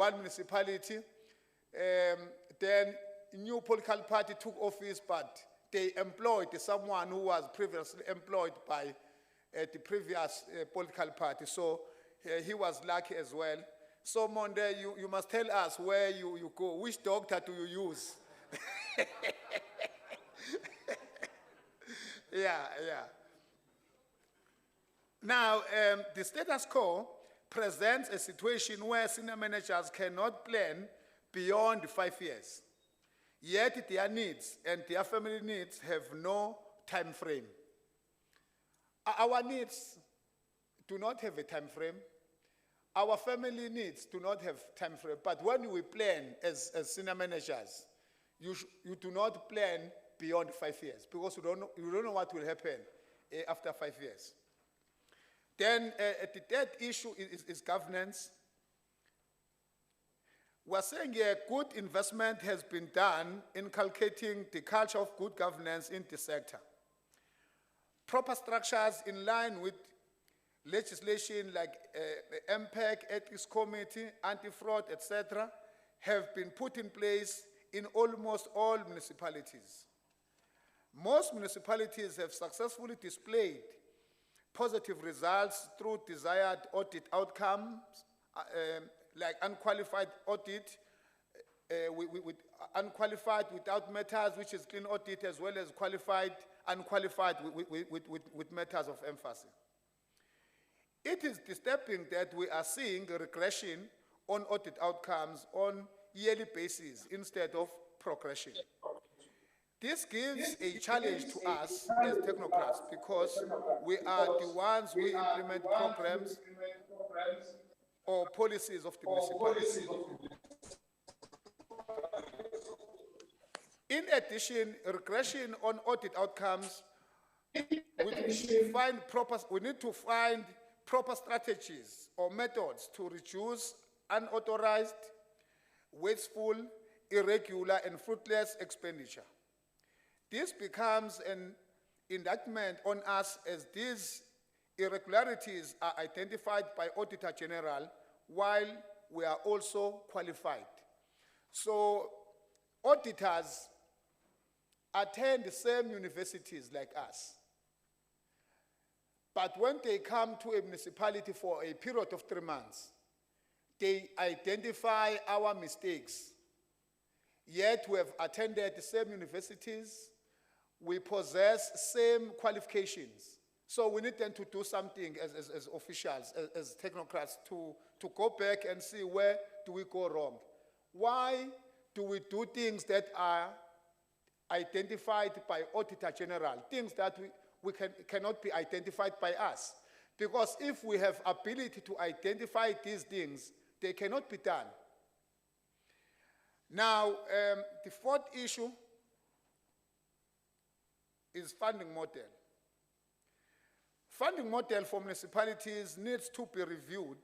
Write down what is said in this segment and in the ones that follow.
one municipality. Then a new political party took office, but they employed someone who was previously employed by the previous political party. So he was lucky as well. So Monday, you must tell us where you go. Which doctor do you use? Yeah. Now, the status quo presents a situation where senior managers cannot plan beyond 5 years. Yet their needs and their family needs have no time frame. Our needs do not have a time frame. Our family needs do not have time frame. But when we plan as senior managers, you do not plan beyond 5 years because you don't know what will happen after 5 years. Then the third issue is governance. We're saying good investment has been done inculcating the culture of good governance in the sector. Proper structures in line with legislation like MPEC, Ethics Committee, Anti-Fraud, etc., have been put in place in almost all municipalities. Most municipalities have successfully displayed positive results through desired audit outcomes, like unqualified audit, with unqualified without matters, which is clean audit, as well as qualified, unqualified with matters of emphasis. It is disturbing that we are seeing a regression on audit outcomes on yearly basis instead of progression. This gives a challenge to us as technocrats because we are the ones who implement programs or policies of the municipality. In addition, regression on audit outcomes, we need to find proper strategies or methods to reduce unauthorized, wasteful, irregular, and fruitless expenditure. This becomes an indictment on us as these irregularities are identified by Auditor General while we are also qualified. So auditors attend the same universities like us. But when they come to a municipality for a period of 3 months, they identify our mistakes. Yet we have attended the same universities, we possess same qualifications. So we need them to do something as officials, as technocrats, to go back and see where do we go wrong. Why do we do things that are identified by Auditor General, things that cannot be identified by us? Because if we have ability to identify these things, they cannot be done. Now, the fourth issue is funding model. Funding model for municipalities needs to be reviewed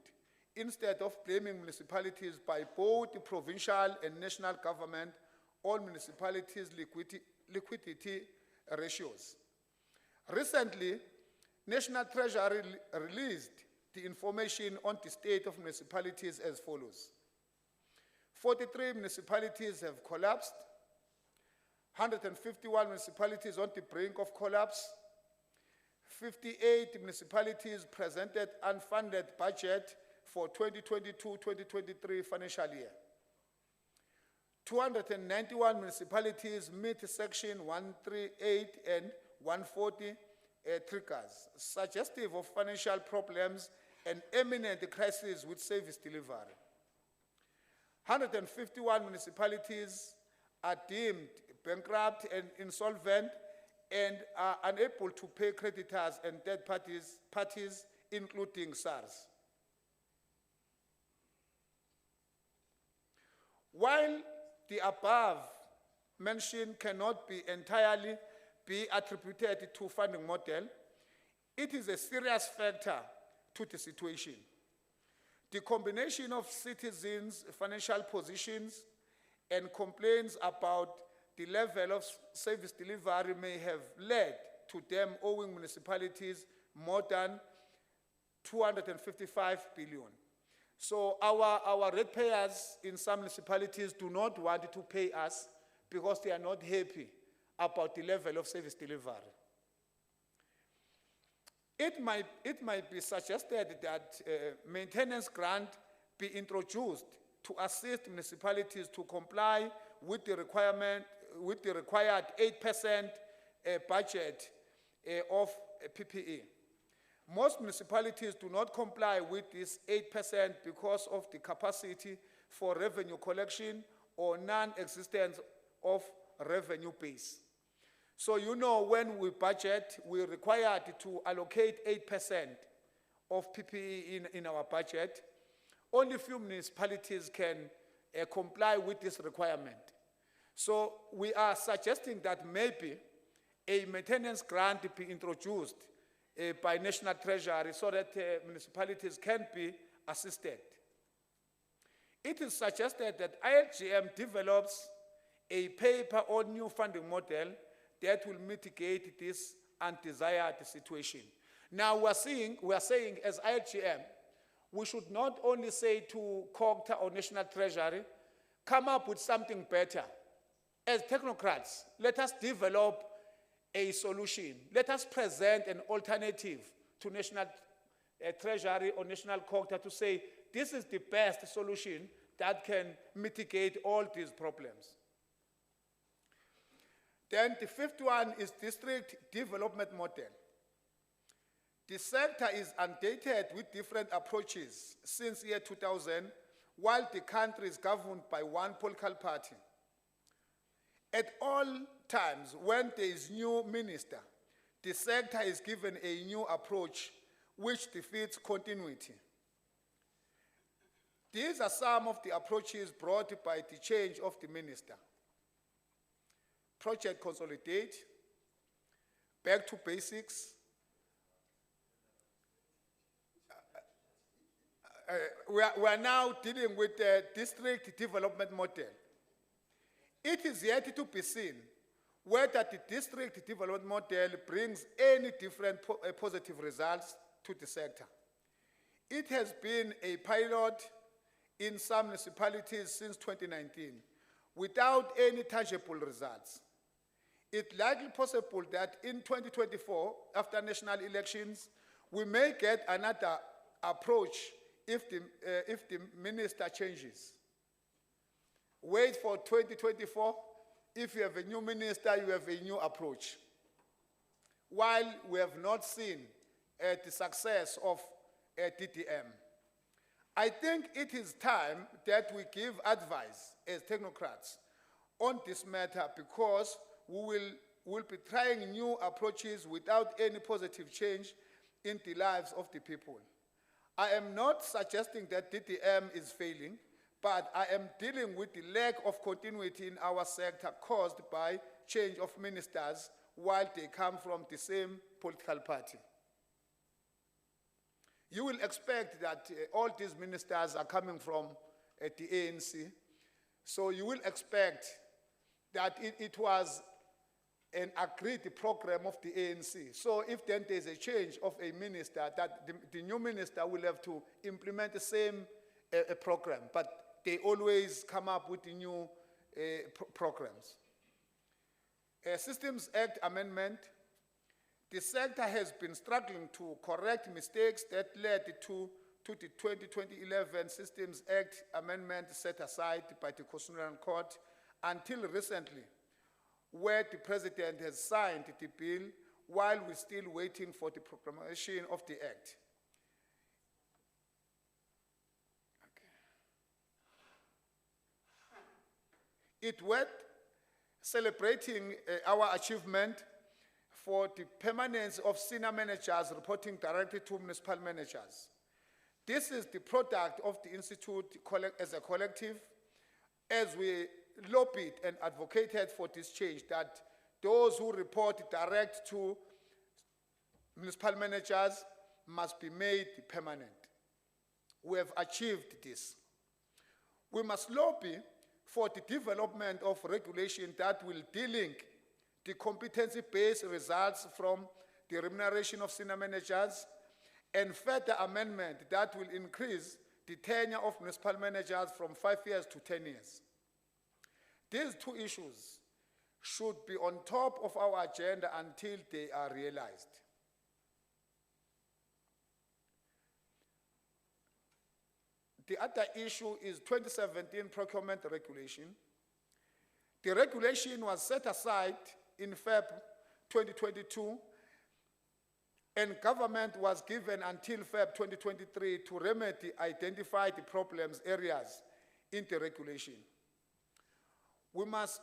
instead of blaming municipalities by both the provincial and national government on municipalities' liquidity ratios. Recently, National Treasury released the information on the state of municipalities as follows. 43 municipalities have collapsed, 151 municipalities on the brink of collapse, 58 municipalities presented unfunded budget for 2022-2023 financial year. 291 municipalities meet Section 138 and 140 triggers, suggestive of financial problems and imminent crisis with service delivery. 151 municipalities are deemed bankrupt and insolvent and are unable to pay creditors and third parties, including SARS. While the above mentioned cannot be entirely be attributed to funding model, it is a serious factor to the situation. The combination of citizens' financial positions and complaints about the level of service delivery may have led to them owing municipalities more than 255 billion. So our ratepayers in some municipalities do not want to pay us because they are not happy about the level of service delivery. It might be suggested that maintenance grant be introduced to assist municipalities to comply with the required 8% budget of PPE. Most municipalities do not comply with this 8% because of the capacity for revenue collection or non-existence of revenue base. So you know, when we budget, we're required to allocate 8% of PPE in our budget. Only few municipalities can comply with this requirement. So we are suggesting that maybe a maintenance grant be introduced by National Treasury so that municipalities can be assisted. It is suggested that iLGM develops a paper or new funding model that will mitigate this undesired situation. Now we are saying as iLGM, we should not only say to COGTA or National Treasury, come up with something better. As technocrats, let us develop a solution. Let us present an alternative to National Treasury or National COGTA to say, this is the best solution that can mitigate all these problems. Then the fifth one is district development model. The sector is undated with different approaches since year 2000, while the country is governed by one political party. At all times, when there is new minister, the sector is given a new approach which defeats continuity. These are some of the approaches brought by the change of the minister. Project consolidate, back to basics. We are now dealing with the district development model. It is yet to be seen whether the district development model brings any different positive results to the sector. It has been a pilot in some municipalities since 2019 without any tangible results. It's likely possible that in 2024, after national elections, we may get another approach if the minister changes. Wait for 2024. If you have a new minister, you have a new approach. While we have not seen the success of DDM, I think it is time that we give advice as technocrats on this matter, because we will be trying new approaches without any positive change in the lives of the people. I am not suggesting that DDM is failing, but I am dealing with the lack of continuity in our sector caused by change of ministers while they come from the same political party. You will expect that all these ministers are coming from the ANC, so you will expect that it was an agreed program of the ANC. So if then there's a change of a minister, that the new minister will have to implement the same program, but they always come up with the new programs. Systems Act amendment. The sector has been struggling to correct mistakes that led to the 2011 Systems Act amendment set aside by the Constitutional Court until recently, where the President has signed the bill while we're still waiting for the proclamation of the Act. It worth celebrating our achievement for the permanence of senior managers reporting directly to municipal managers. This is the product of the Institute as a collective, as we lobbied and advocated for this change, that those who report direct to municipal managers must be made permanent. We have achieved this. We must lobby for the development of regulation that will delink the competency-based results from the remuneration of senior managers, and further amendment that will increase the tenure of municipal managers from 5 years to 10 years. These two issues should be on top of our agenda until they are realized. The other issue is 2017 procurement regulation. The regulation was set aside in Feb 2022, and government was given until Feb 2023 to remedy identified problems areas in the regulation. We must,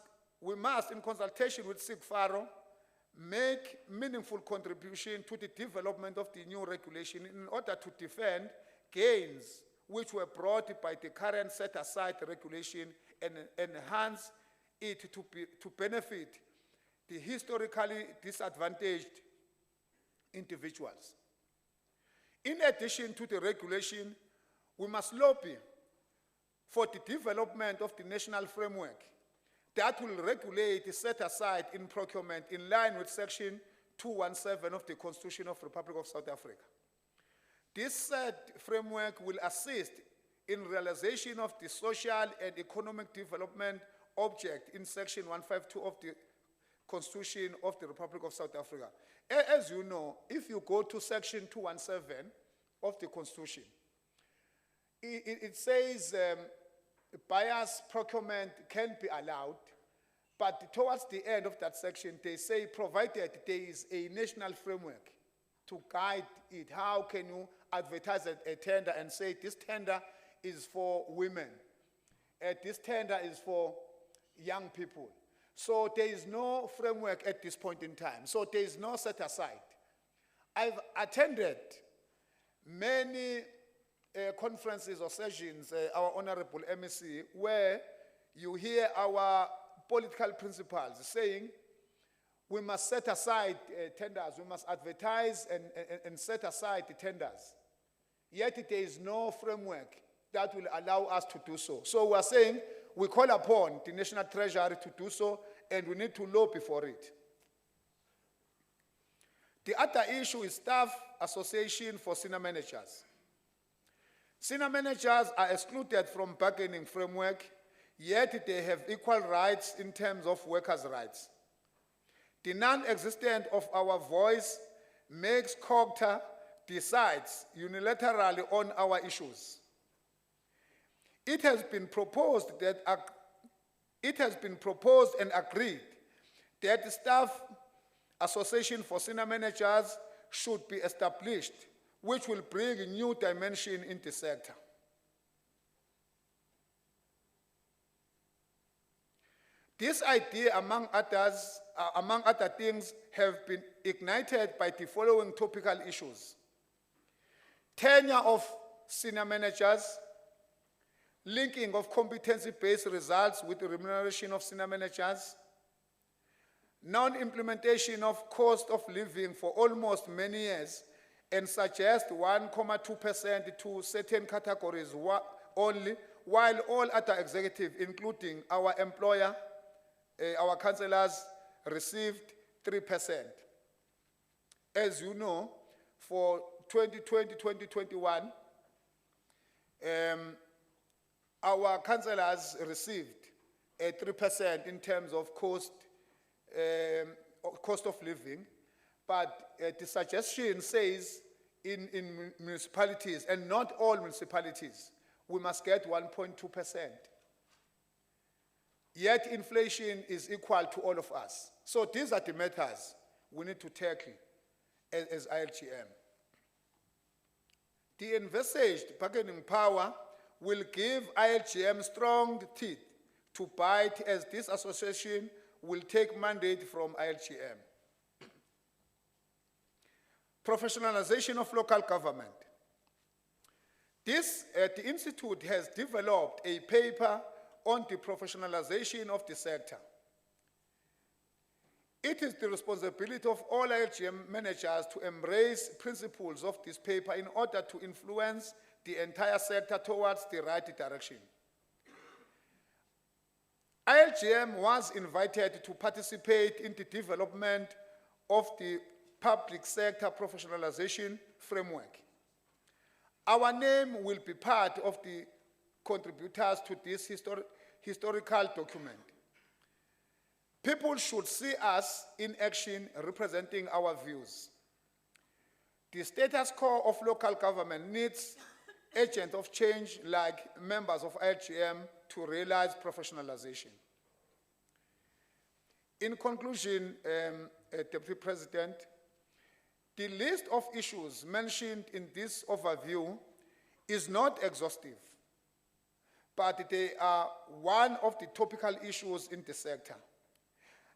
in consultation with SIGFARO, make meaningful contribution to the development of the new regulation in order to defend gains which were brought by the current set-aside regulation and enhance it to benefit the historically disadvantaged individuals. In addition to the regulation, we must lobby for the development of the national framework that will regulate the set-aside in procurement in line with Section 217 of the Constitution of the Republic of South Africa. This said framework will assist in realization of the social and economic development object in Section 152 of the Constitution of the Republic of South Africa. As you know, if you go to Section 217 of the Constitution, it says bias procurement can be allowed, but towards the end of that section, they say provided there is a national framework to guide it. How can you advertise a tender and say this tender is for women, this tender is for young people? So there is no framework at this point in time. So there is no set aside. I've attended many conferences or sessions, our honorable MEC, where you hear our political principals saying we must set aside tenders, we must advertise and set aside the tenders. Yet there is no framework that will allow us to do so. So we are saying we call upon the National Treasury to do so, and we need to lobby for it. The other issue is staff association for senior managers. Senior managers are excluded from bargaining framework, yet they have equal rights in terms of workers' rights. The non-existence of our voice makes COGTA decides unilaterally on our issues. It has been proposed and agreed that the staff association for senior managers should be established, which will bring a new dimension in the sector. This idea, among other things, have been ignited by the following topical issues: tenure of senior managers, linking of competency-based results with the remuneration of senior managers, non-implementation of cost of living for almost many years, and suggest 1.2% to certain categories only, while all other executives, including our employer, our councillors, received 3%. As you know, for 2020-2021, our councillors received 3% in terms of cost of living, but the suggestion says in municipalities, and not all municipalities, we must get 1.2%. Yet inflation is equal to all of us. So these are the matters we need to tackle as iLGM. The envisaged bargaining power will give iLGM strong teeth to bite, as this association will take mandate from iLGM. Professionalization of local government. The Institute has developed a paper on the professionalization of the sector. It is the responsibility of all iLGM managers to embrace principles of this paper in order to influence the entire sector towards the right direction. iLGM was invited to participate in the development of the public sector professionalization framework. Our name will be part of the contributors to this historical document. People should see us in action representing our views. The status quo of local government needs agents of change like members of iLGM to realize professionalization. In conclusion, Deputy President, the list of issues mentioned in this overview is not exhaustive, but they are one of the topical issues in the sector.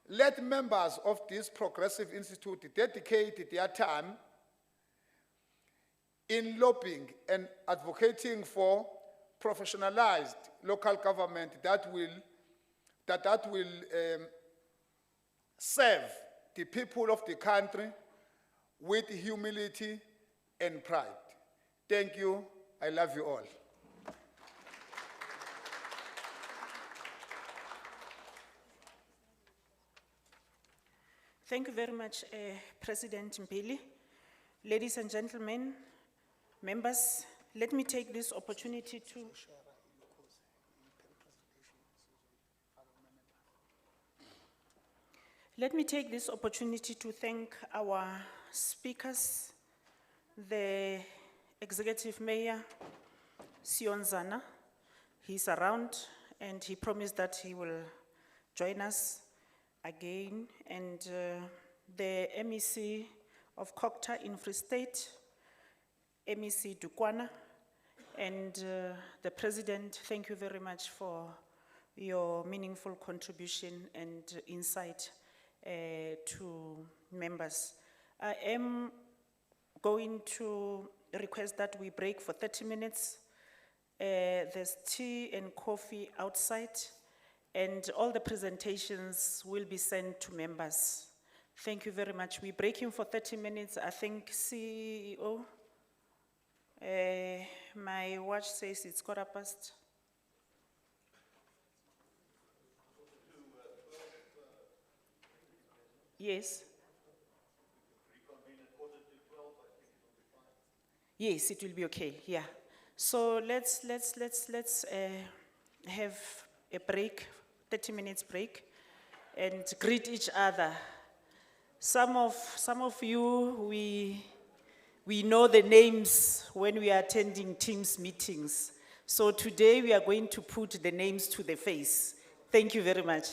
Let members of this progressive institute dedicate their time in lobbying and advocating for professionalized local government that will serve the people of the country with humility and pride. Thank you. I love you all. Thank you very much, President Mpili. Ladies and gentlemen, members, let me take this opportunity to thank our speakers, the Executive Mayor, Sionzana. He's around and he promised that he will join us again, and the MEC of Kokta in Free State, MEC Dukwana, and the President, thank you very much for your meaningful contribution and insight to members. I am going to request that we break for 30 minutes. There's tea and coffee outside, and all the presentations will be sent to members. Thank you very much. We're breaking for 30 minutes. I think CEO, my watch says it's 15:15. Yes. Yes, it will be okay, yeah. So let's have a break, 30 minutes break, and greet each other. Some of you, we know the names when we are attending Teams meetings. So today we are going to put the names to the face. Thank you very much.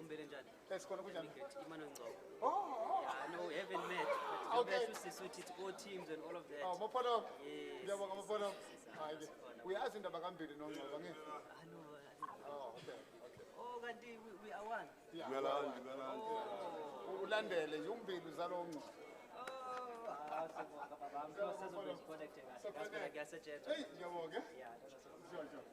Bumbele njani? Esikhona kunjani? Imano Ngcobo. Oh, I know we haven't met, but Okay. it's all teams and all of that. oh, Maphono. Yes. Ngiyabonga Maphono. Yes, Hayi ke. Uyazi indaba kaMbili noNgcobo ngithi? I know. Oh, okay. Okay. Oh, Gandhi, we are one. Yeah. Oh. Ulandele nje uMbili uzalo uNgcobo. I'm sure Sazobe is connected. That's what I guess. Hey, ngiyabonga. Yeah, that's what Sure, sure.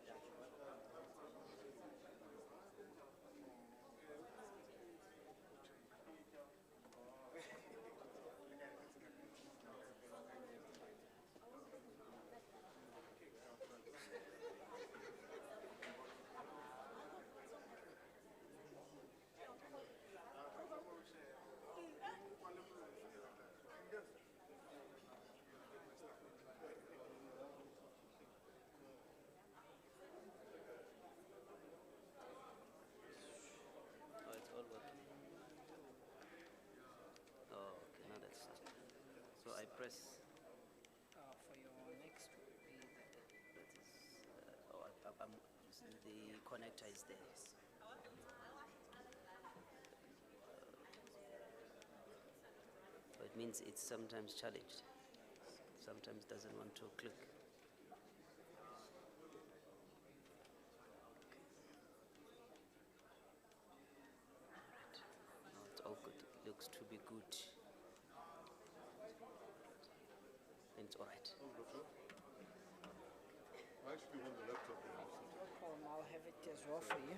Oh, it's all working. Oh, okay, now that's so I press. For your next will be That is. The connector is there. So it means it's sometimes challenged. Sometimes doesn't want to click. Alright. Now it's all good. It looks to be good. And it's alright. I actually want the laptop. no problem. I'll have it as well for you.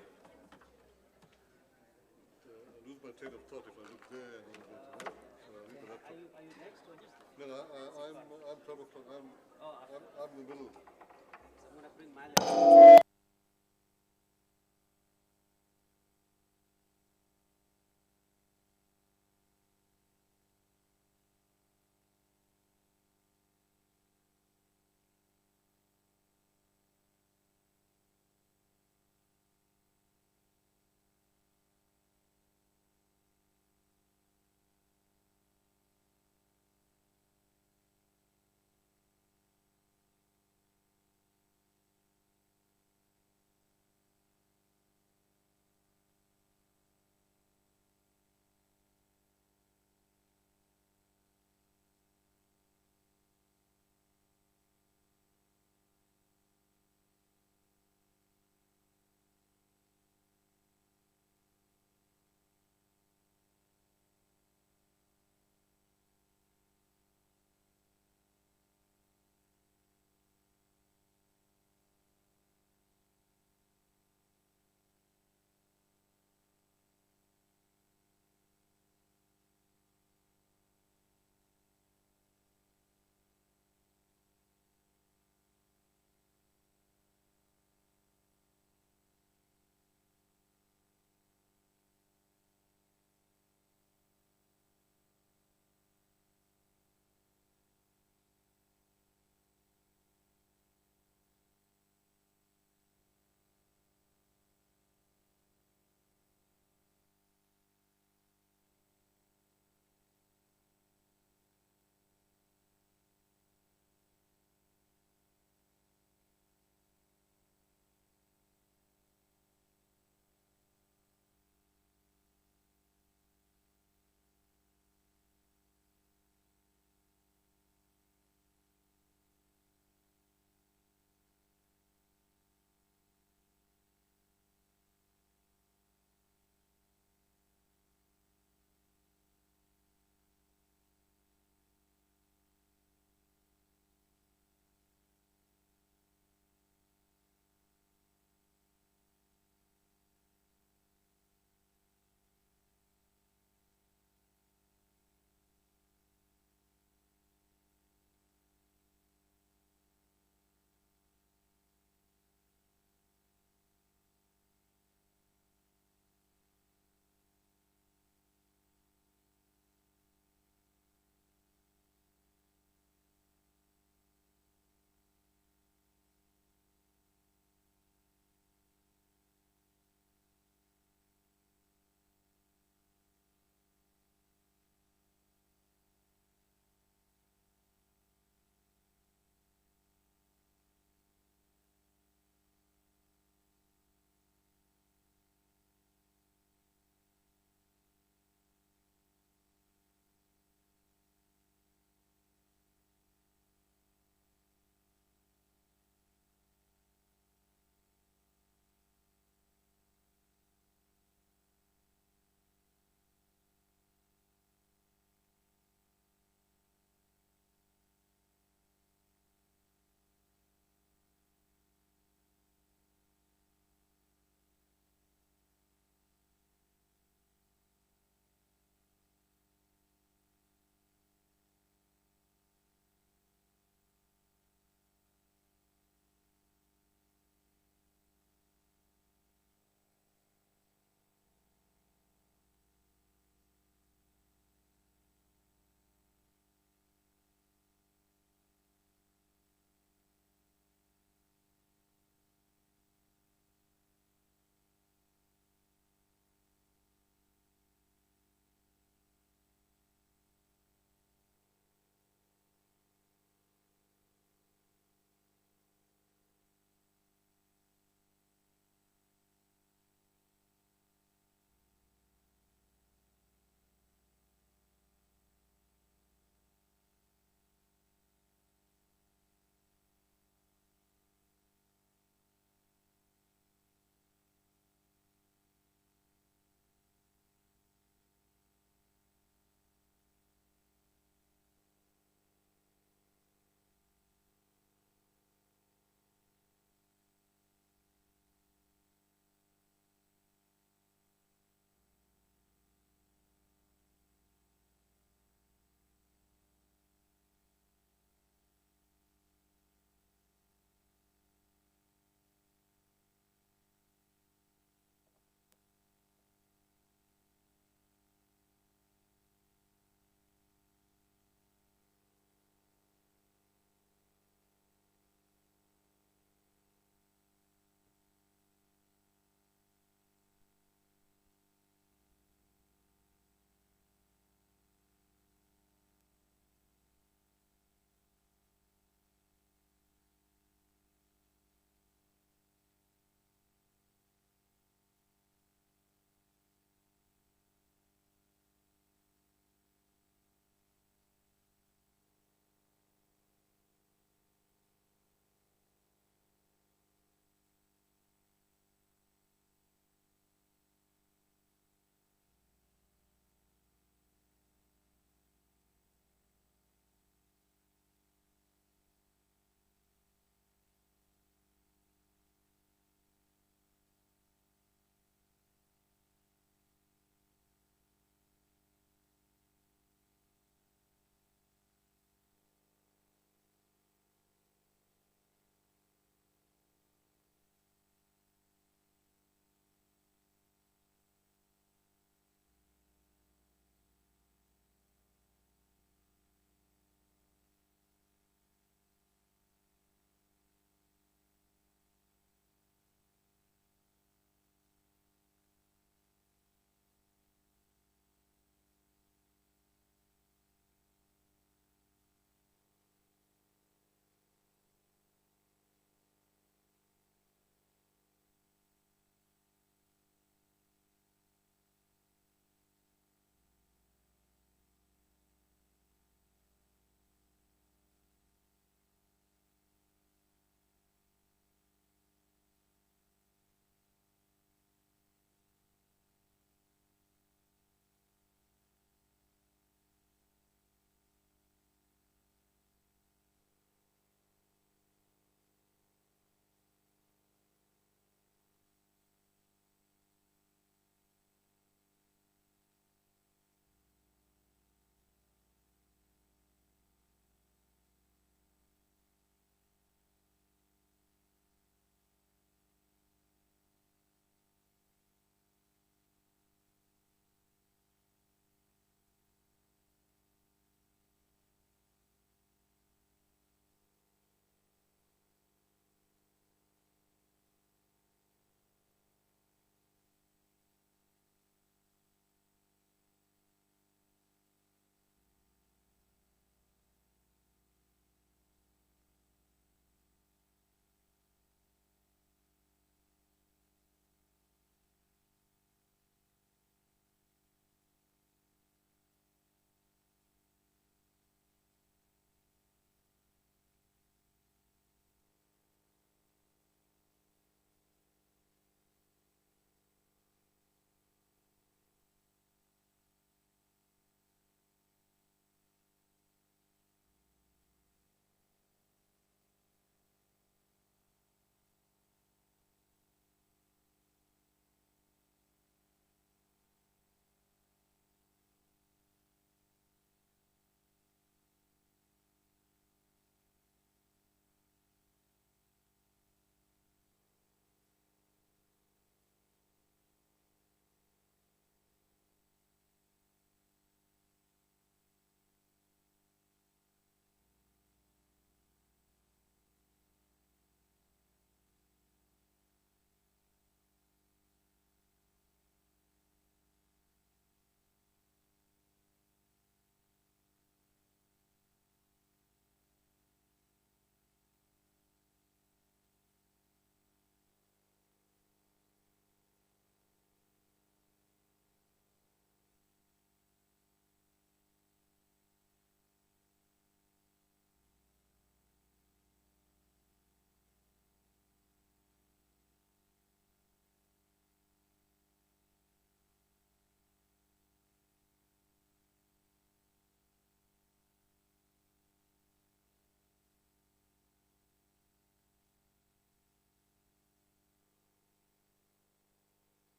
I lose my train of thought if I look there and I go to there. I leave the laptop. Are you next or just? No, I'm trouble. I'm in the middle. I'm gonna bring my laptop.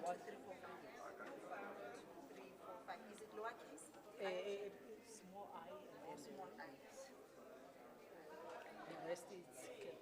1, 2, 3, 4, 5. 3, 4, 5. Is it lowercase? Small I and then Small I. the rest is capital.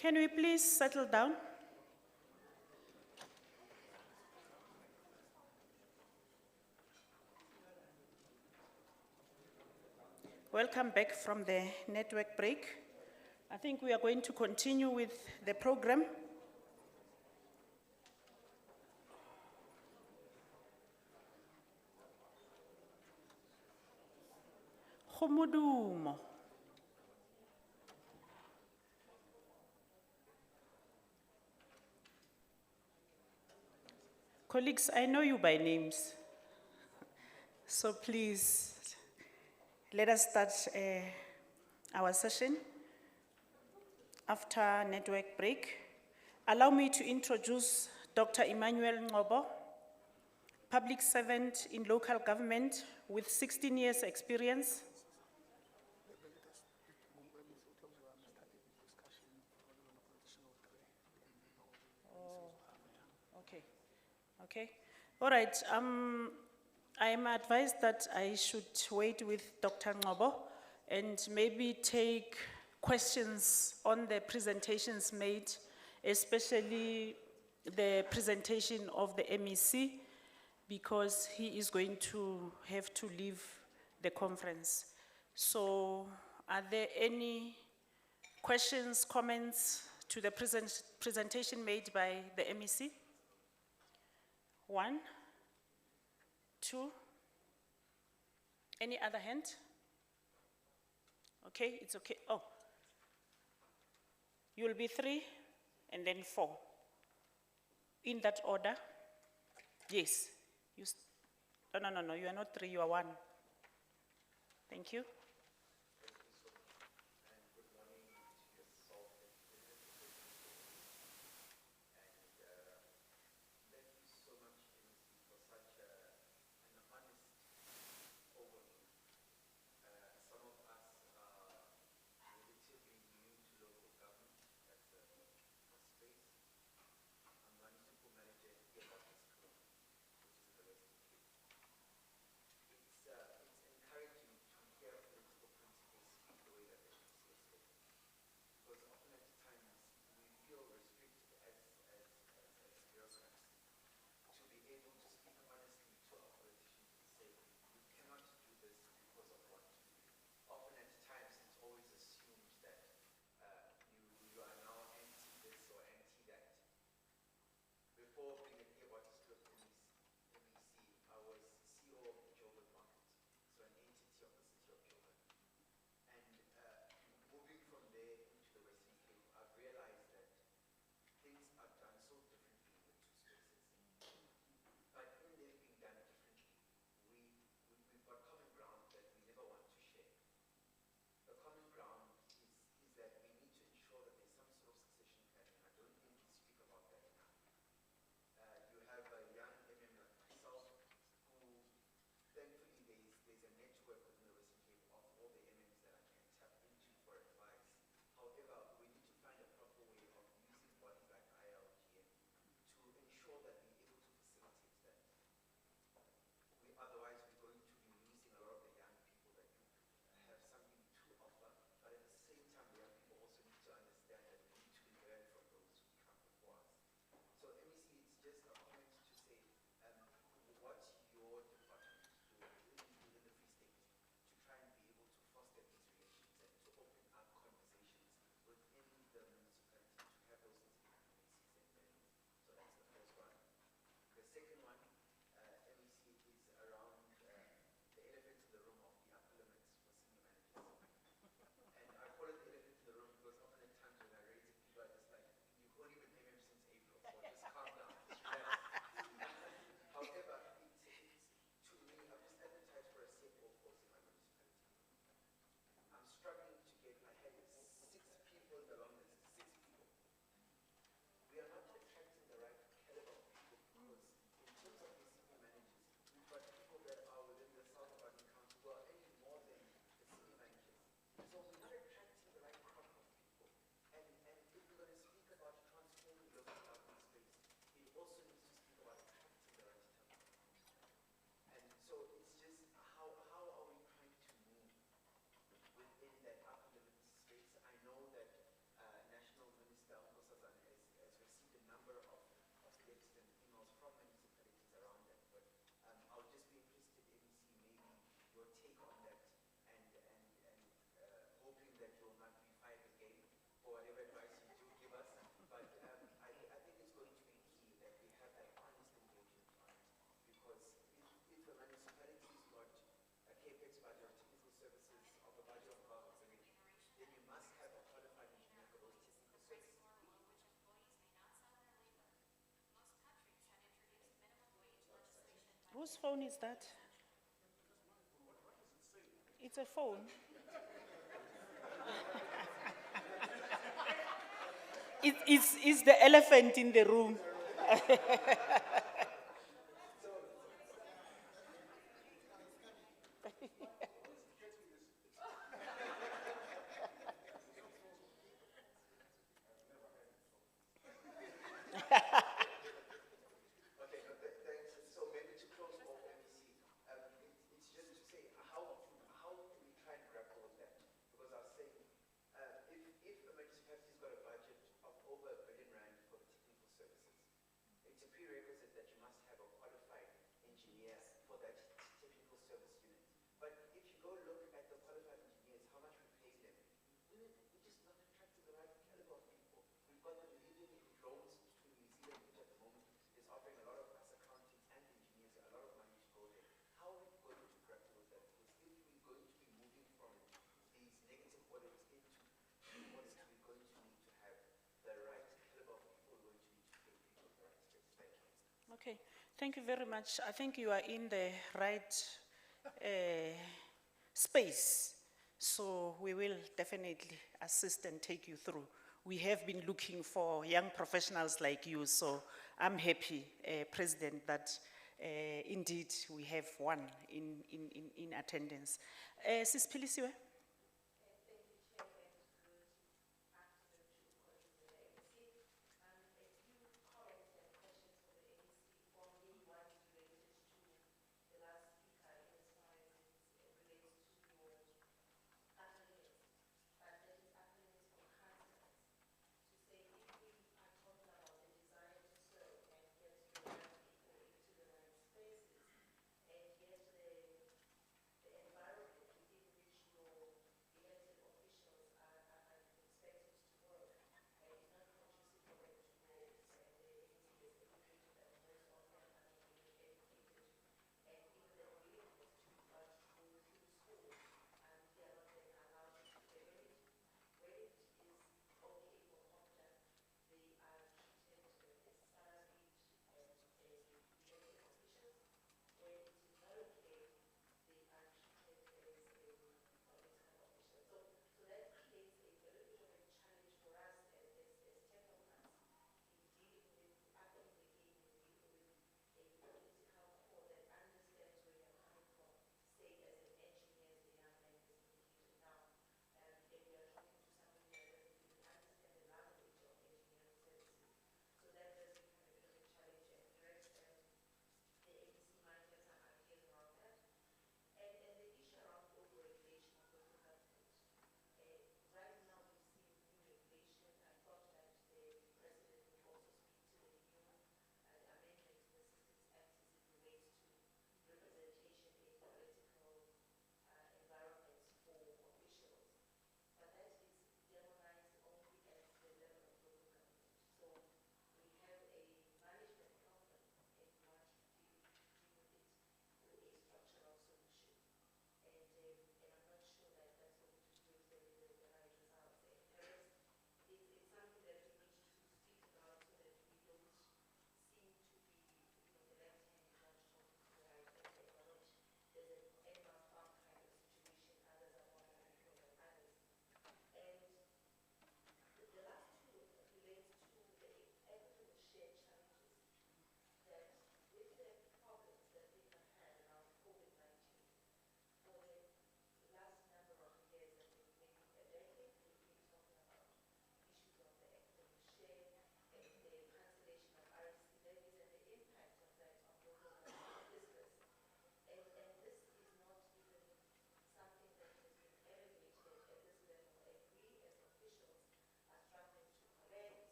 Can we please settle down? Welcome back from the network break. I think we are going to continue with the program. Khomodumo. Colleagues, I know you by names, so please let us start our session after network break. Allow me to introduce Dr. Emmanuel Ngobo, public servant in local government with 16 years experience. Okay, all right. I am advised that I should wait with Dr. Ngobo and maybe take questions on the presentations made, especially the presentation of the MEC, because he is going to have to leave the conference. So are there any questions, comments to the presentation made by the MEC? 1, 2. Any other hand? Okay, it's okay. Oh, you'll be 3 and then 4. In that order? Yes. No, you are not 3, you are 1. Thank you. Whose phone is that? It's a phone. It's the elephant in the room. Okay, no, thanks. So maybe to close off MEC, it's just to say, how do we try and grapple with that? Because I was saying, if a municipality's got a budget of over R1 billion for the technical services, it's a prerequisite that you must have a qualified engineer for that technical service unit. But if you go look at the qualified engineers, how much we pay them, we're just not attracting the right caliber of people. We've got the leading loans between New Zealand, which at the moment is offering a lot of us accountants and engineers a lot of money to go there. How are we going to grapple with that? Because if we're going to be moving from these negative audits into audits, we're going to need to have the right caliber of people. We're going to need to pay people the right space. Thank you. Okay, thank you very much. I think you are in the right space. So we will definitely assist and take you through. We have been looking for young professionals like you, so I'm happy, President, that indeed we have one in attendance. Sispilisiwe?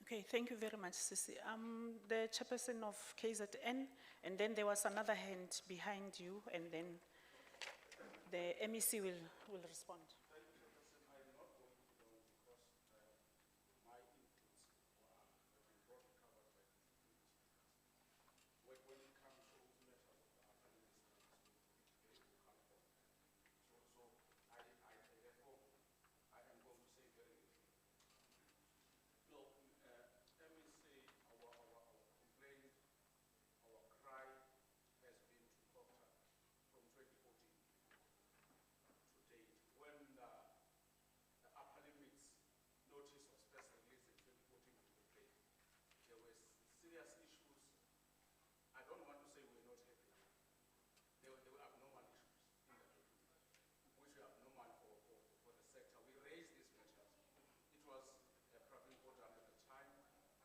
Okay, thank you very much, Sisi. I'm the chairperson of KZN, and then there was another hand behind you, and then the MEC will respond. Our cry has been to Proctor from 2014 to date. When the upper limits notice was first released in 2014 to the date, there were serious issues. I don't want to say we're not happy. There were abnormal issues in the document, which were abnormal for the sector. We raised these matters. It was a Pravin Gordhan at the time.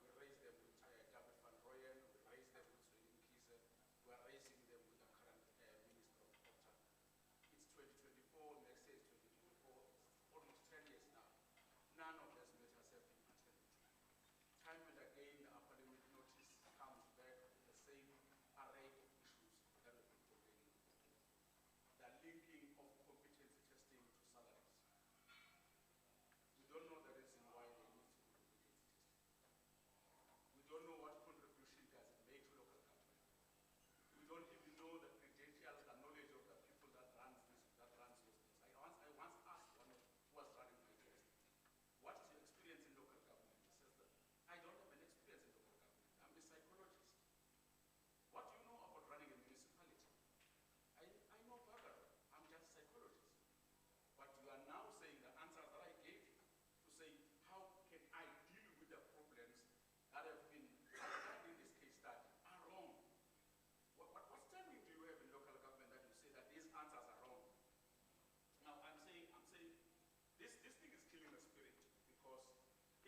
We raised them with David van Rooyen. We raised them with Sweden Kise. We are raising them with the current Minister of Culture. It's 2024, next year is 2024. It's almost 10 years now. None of these matters have been attended to. Time and again, the upper limit notice comes back with the same array of issues that we've been complaining about. The linking of competency testing to salaries. We don't know the reason why they need to do competency testing. We don't know what contribution does it make to local government. We don't even know the credentials, the knowledge of the people that runs those things. I once asked one who was running my test, what is your experience in local government? He says that I don't have an experience in local government. I'm a psychologist. What do you know about running a municipality? I know Barbara. I'm just a psychologist. But you are now saying the answers that I gave you to say, how can I deal with the problems that have been identified in this case study are wrong. What standing do you have in local government that you say that these answers are wrong? Now I'm saying this thing is killing the spirit, because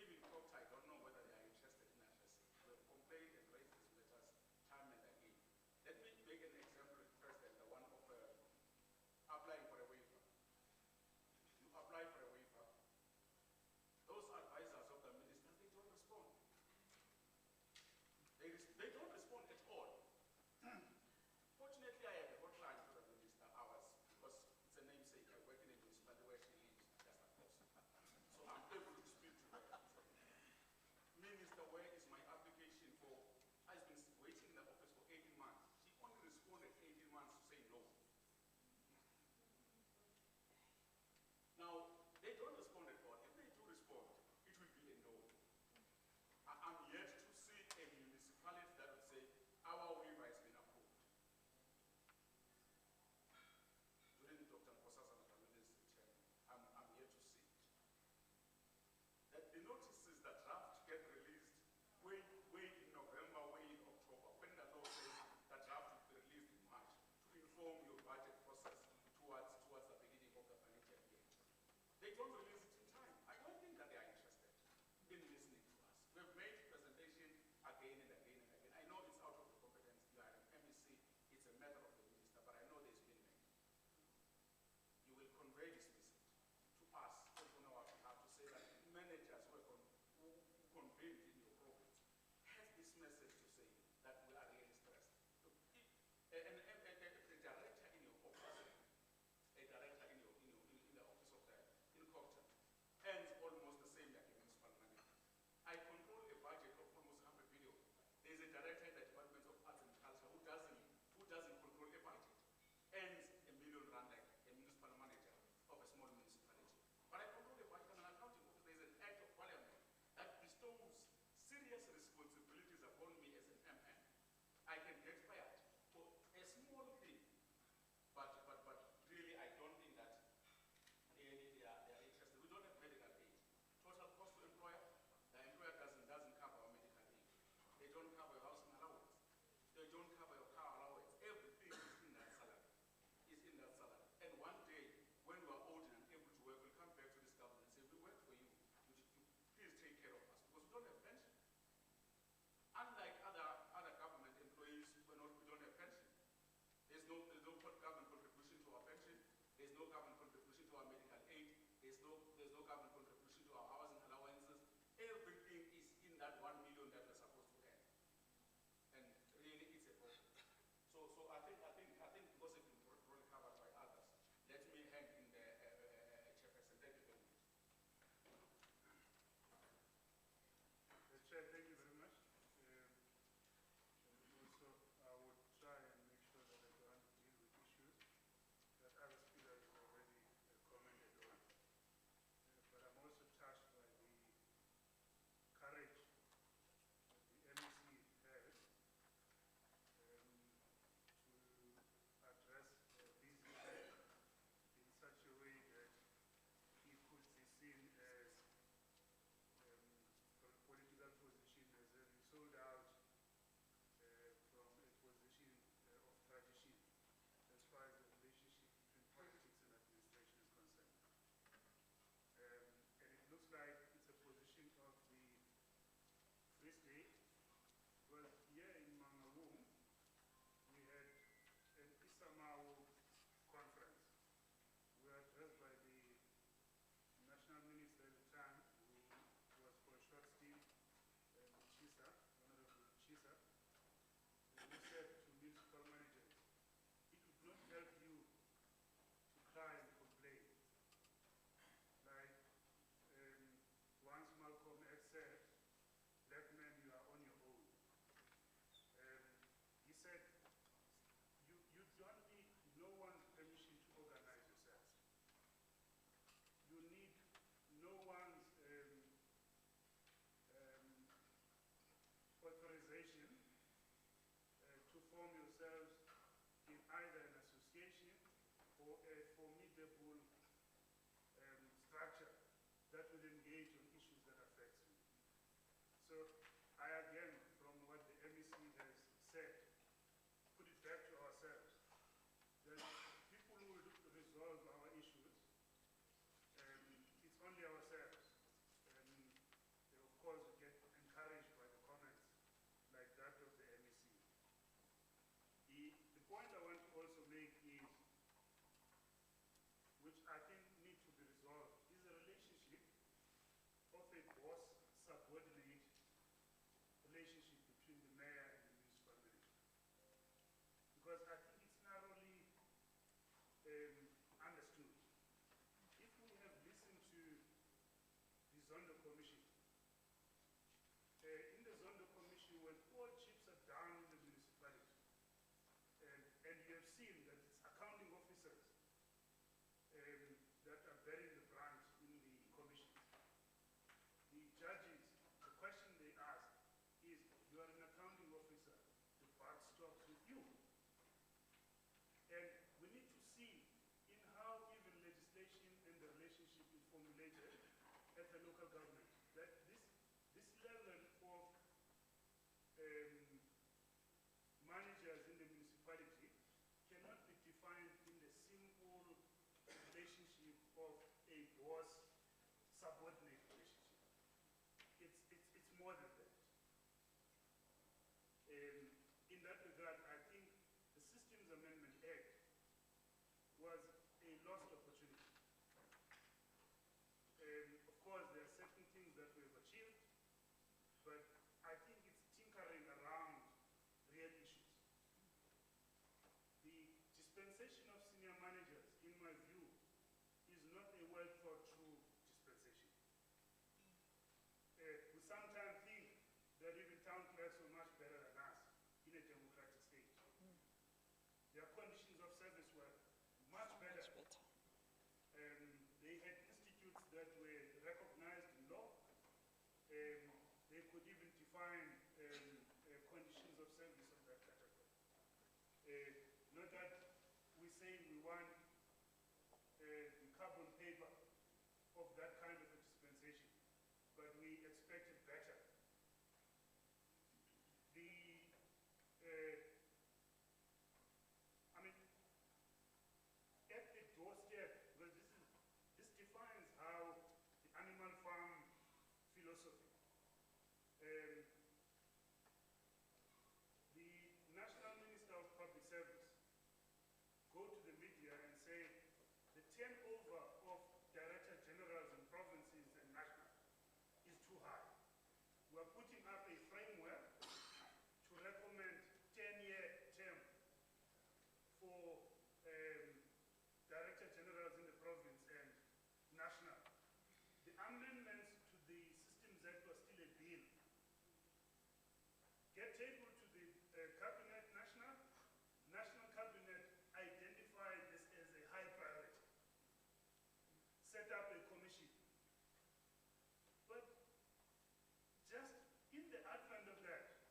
even Proctor, I don't know whether they are interested in addressing. We have complained and raised these matters time and again. Let me make an example first, and the one of applying for a waiver. You apply for a waiver. Those advisors of the minister, they don't respond. They don't respond at all. Fortunately, I had a hotline to the minister hours, because it's a namesake. I work in a municipality where she lives, just across. So I'm able to speak to her. Minister, where is my application for? I've been waiting in the office for 18 months. She only responded 18 months to say no. Now, they don't respond at all. If they do respond, it will be a no. I'm yet to see a municipality that would say, our waiver has been approved. During Dr. Nkosazana Kami's term, I'm yet to see it. That the notices that draft get released way in November, way in October, when the law says that draft will be released in March to inform your budget process towards the beginning of the financial year. They don't release it in time. I don't think that they are interested in listening to us. We've made presentation again and again and again. I know it's out of the competence. You are an MEC. It's a matter of the minister, but I know there's been made. You will convey this message to us on our behalf to say that managers who convened in your province have this message to say that we are really stressed. Look, a director in your office, a director in the office of the incorporator, earns almost the same like a municipal manager. I control a budget of almost R500 million. There is a director in the Department of Arts and Culture who doesn't control a budget, earns R1 million like a municipal manager of a small municipality. But I control the budget and an accounting office. There is an act of parliament that bestows serious responsibilities upon me as So I again, from what the MEC has said, put it back to ourselves. That people who will resolve our issues, it's only ourselves. And of course, we get encouraged by the comments like that of the MEC. The point I want to also make is, which I think need to be resolved, is a relationship of a boss-subordinate relationship between the mayor and the municipal manager. Because I think it's narrowly understood. If we have listened to the Zondo Commission, in the Zondo Commission, when all chips are down in the municipality, and you have seen that it's accounting officers that are bearing the brunt in the commission. The judges, the question they ask is, you are an accounting officer, the buck stops with you. And we need to see in how even legislation and the relationship is formulated at the local government, that this level of managers in the municipality cannot be defined in the simple relationship of a boss-subordinate relationship. It's more than that. In that regard, I think the Systems Amendment Act was a lost opportunity. Of course, there are certain things that we have achieved, but I think it's tinkering around real issues. The dispensation of senior managers, in my view, is not a well thought through dispensation. We sometimes think that even town clerks are much better than us in a democratic state. Their conditions of service were much better. They had institutes that were recognized in law. They could even define conditions of service of that category. Not that we say we want the carbon paper of that kind of a dispensation, but we expected better. I mean, at the doorstep, because this defines how the animal farm philosophy. The National Minister of Public Service go to the media and say the turnover of Director Generals in provinces and national is too high. We are putting up a framework to recommend 10-year term for Director Generals in the province and national. The amendments to the Systems Act was still a bill. Get tabled to the Cabinet National. National Cabinet identified this as a high priority. Set up a commission. But just in the advent of that,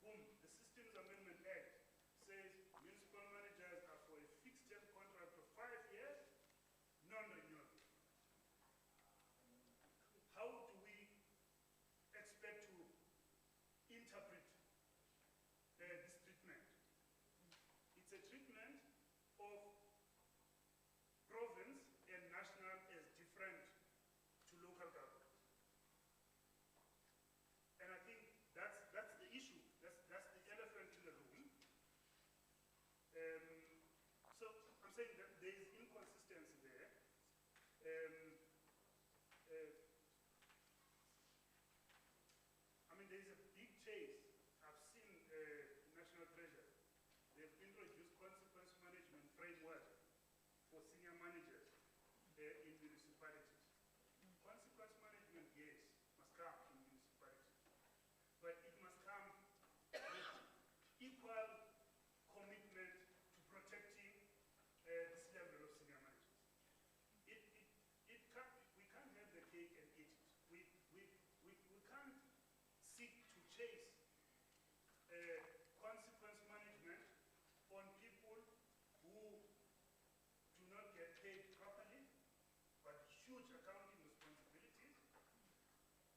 boom, the Systems Amendment Act says municipal managers are for a fixed term contract of 5 years, non-renewable. How do we expect to interpret this treatment? It's a treatment of province and national as different to local government. And I think that's the issue. That's the elephant in the room. So I'm saying that there is inconsistency there. I mean, there is a big chase. I've seen National Treasury. They've introduced consequence management framework for senior managers in municipalities. Consequence management, yes, must come in municipalities. But it must come with equal commitment to protecting this level of senior managers. We can't have the cake and eat it. We can't seek to chase consequence management on people who do not get paid properly, but huge accounting responsibilities.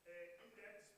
In that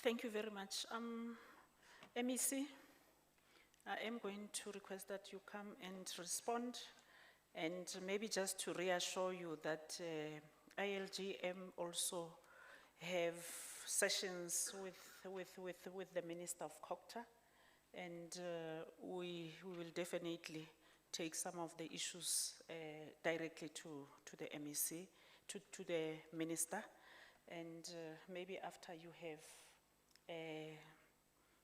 Thank you very much. MEC, I am going to request that you come and respond, and maybe just to reassure you that iLGM also have sessions with the Minister of COGTA, and we will definitely take some of the issues directly to the MEC, to the Minister, and maybe after you have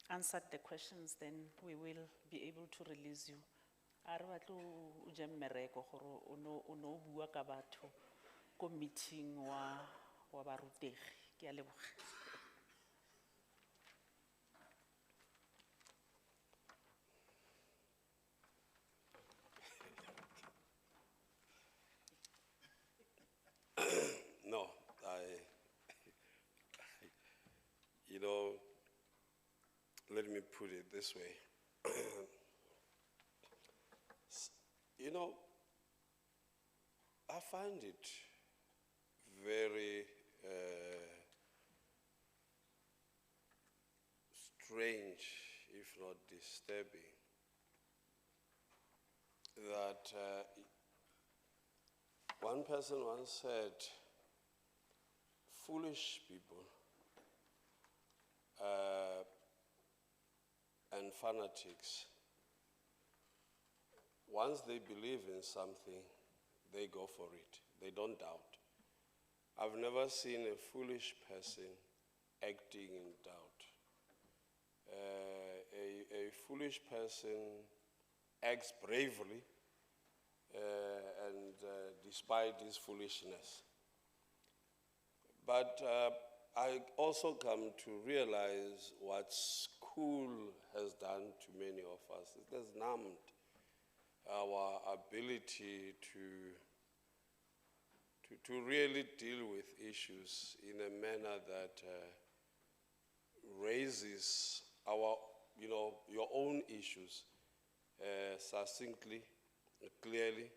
answered the questions, then we will be able to release you. A re batlo o je mmereko gore o no bua ka batho ko meeting wa barutegi. Ke a leboga. No, you know, let me put it this way. You know, I find it very strange, if not disturbing, that one person once said, foolish people and fanatics, once they believe in something, they go for it. They don't doubt. I've never seen a foolish person acting in doubt. A foolish person acts bravely and despite his foolishness. But I also come to realize what school has done to many of us. It has numbed our ability to really deal with issues in a manner that raises our, your own issues succinctly, clearly.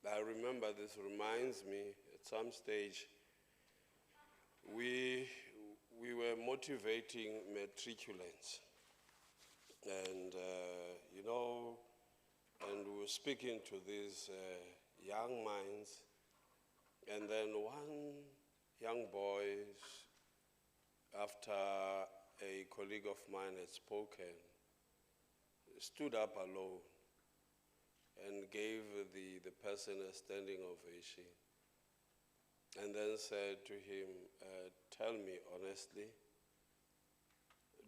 I remember this reminds me at some stage we were motivating matriculants, and and we were speaking to these young minds, and then one young boy, after a colleague of mine had spoken, stood up alone and gave the person a standing ovation, and then said to him, tell me honestly,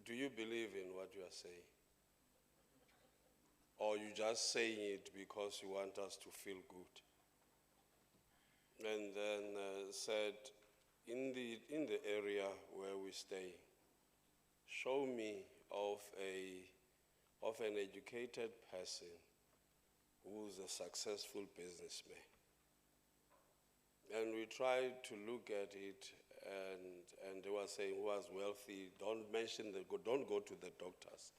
do you believe in what you are saying? Or you just saying it because you want us to feel good? And then said, in the area where we stay, show me of an educated person who's a successful businessman. And we tried to look at it, and they were saying, who was wealthy, don't go to the doctors.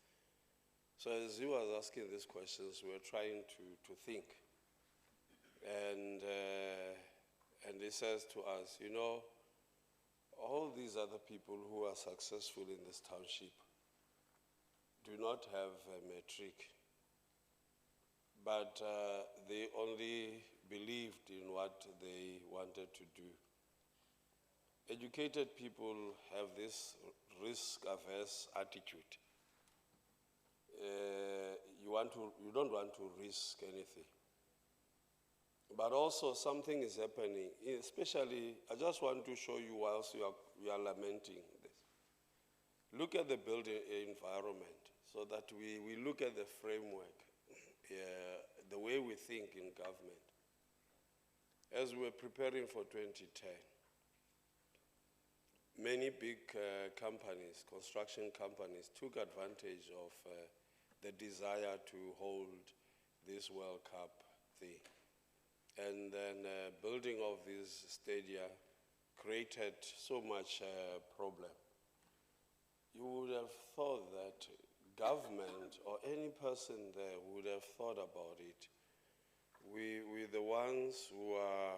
So as he was asking these questions, we were trying to think. And he says to us, all these other people who are successful in this township do not have a matric, but they only believed in what they wanted to do. Educated people have this risk-averse attitude. You don't want to risk anything. But also something is happening, especially, I just want to show you whilst you are lamenting this. Look at the building environment so that we look at the framework, the way we think in government. As we were preparing for 2010, many big companies, construction companies, took advantage of the desire to hold this World Cup thing. And then building of these stadia created so much problem. You would have thought that government or any person there would have thought about it. We're the ones who are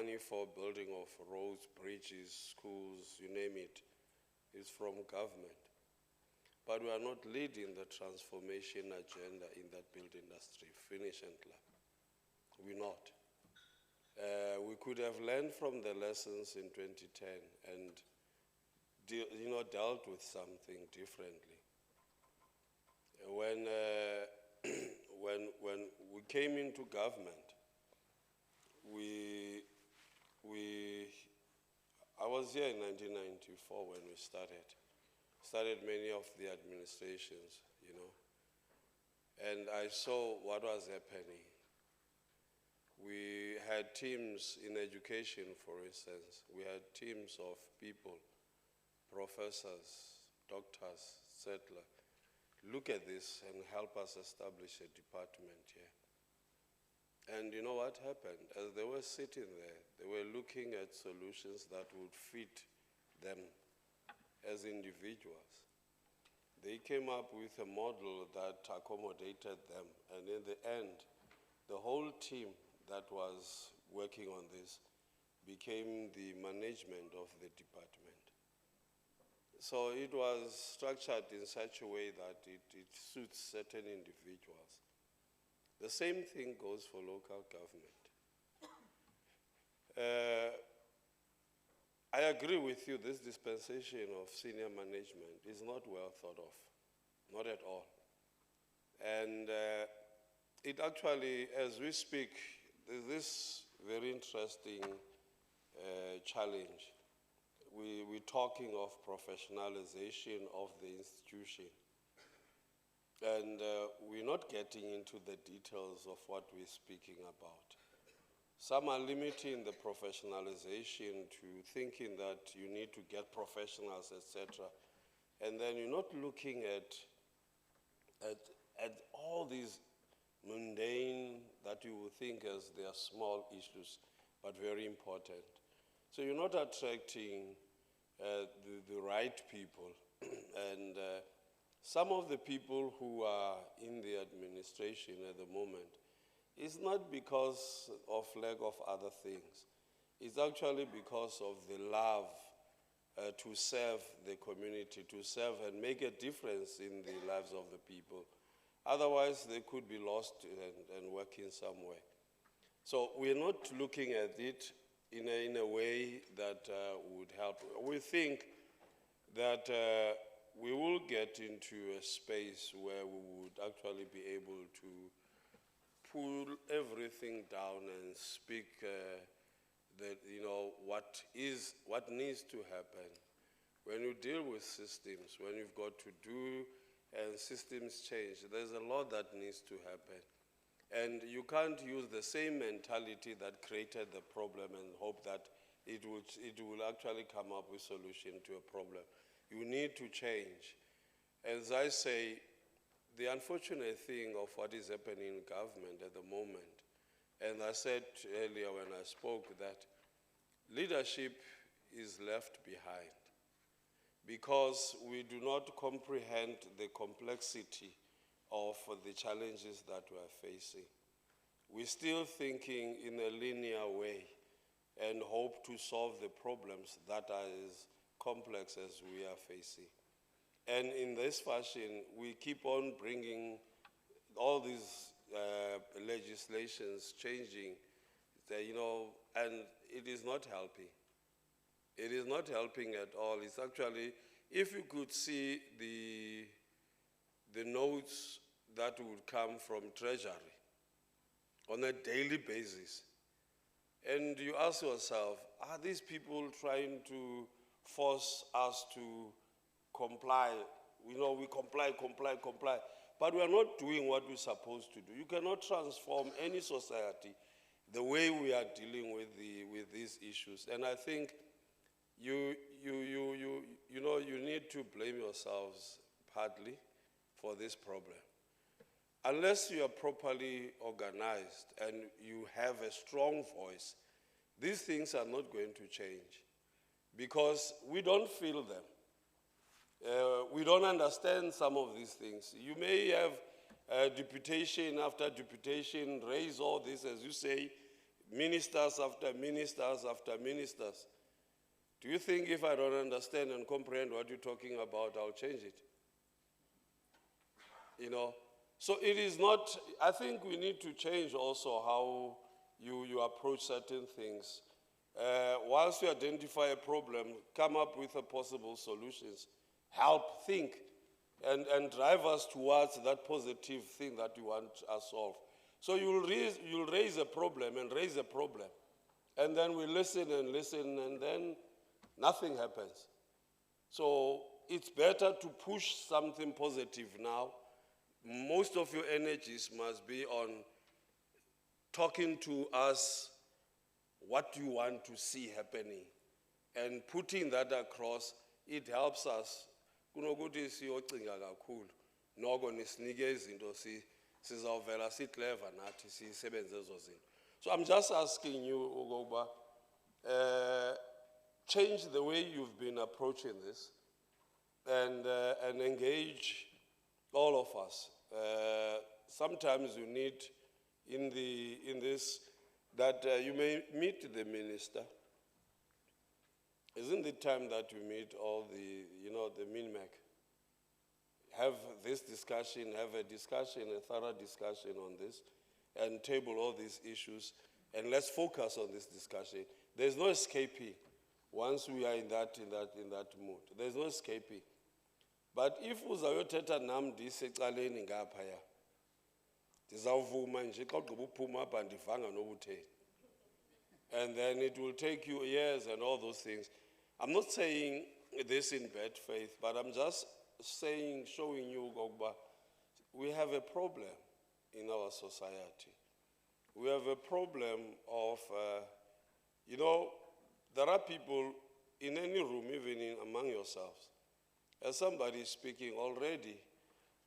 money for building of roads, bridges, schools, you name it, is from government. But we are not leading the transformation agenda in that build industry, finish and clap. We're not. We could have learned from the lessons in 2010 and dealt with something differently. When we came into government, I was here in 1994 when we started many of the administrations, and I saw what was happening. We had teams in education, for instance. We had teams of people, professors, doctors, etc. Look at this and help us establish a department here. And you know what happened? As they were sitting there, they were looking at solutions that would fit them as individuals. They came up with a model that accommodated them, and in the end, the whole team that was working on this became the management of the department. So it was structured in such a way that it suits certain individuals. The same thing goes for local government. I agree with you, this dispensation of senior management is not well thought of, not at all. And it actually, as we speak, there's this very interesting challenge. We're talking of professionalization of the institution. And we're not getting into the details of what we're speaking about. Some are limiting the professionalization to thinking that you need to get professionals, etc. And then you're not looking at all these mundane that you would think as they are small issues, but very important. So you're not attracting the right people. And some of the people who are in the administration at the moment, it's not because of lack of other things. It's actually because of the love to serve the community, to serve and make a difference in the lives of the people. Otherwise, they could be lost and working somewhere. So we're not looking at it in a way that would help. We think that we will get into a space where we would actually be able to pull everything down and speak what needs to happen. When you deal with systems, when you've got to do and systems change, there's a lot that needs to happen. And you can't use the same mentality that created the problem and hope that it will actually come up with a solution to a problem. You need to change. As I say, the unfortunate thing of what is happening in government at the moment, and I said earlier when I spoke that leadership is left behind because we do not comprehend the complexity of the challenges that we are facing. We're still thinking in a linear way and hope to solve the problems that are as complex as we are facing. And in this fashion, we keep on bringing all these legislations changing, and it is not helping. It is not helping at all. It's actually, if you could see the notes that would come from Treasury on a daily basis, and you ask yourself, are these people trying to force us to comply? We comply, but we are not doing what we're supposed to do. You cannot transform any society the way we are dealing with these issues. And I think you need to blame yourselves partly for this problem. Unless you are properly organized and you have a strong voice, these things are not going to change because we don't feel them. We don't understand some of these things. You may have deputation after deputation, raise all this, as you say, ministers after ministers after ministers. Do you think if I don't understand and comprehend what you're talking about, I'll change it? You know, so it is not, I think we need to change also how you approach certain things. Once you identify a problem, come up with a possible solutions, help, think, and drive us towards that positive thing that you want to solve. So you'll raise a problem and raise a problem, and then we listen, and then nothing happens. So it's better to push something positive now. Most of your energies must be on talking to us what you want to see happening, and putting that across. It helps us. Kunokuthi siyocinga kakhulu, noko nisinike izinto sizawuvela si-clever nathi sisebenze ezo zinto. So I'm just asking you, Ugoba, change the way you've been approaching this, and engage all of us. Sometimes you need in this that you may meet the minister. Isn't it time that you meet all the, the MINMAC? Have this discussion, have a discussion, a thorough discussion on this, and table all these issues, and let's focus on this discussion. There's no escaping once we are in that mood. There's no escaping. But if uzayothetha nam ndisecaleni ngaphaya, ndizawuvuma nje xa ugqiba uphuma apha ndivanga nobutheni. And then it will take you years and all those things. I'm not saying this in bad faith, but I'm just saying, showing you, Gogba, we have a problem in our society. We have a problem of, there are people in any room, even among yourselves. As somebody is speaking already,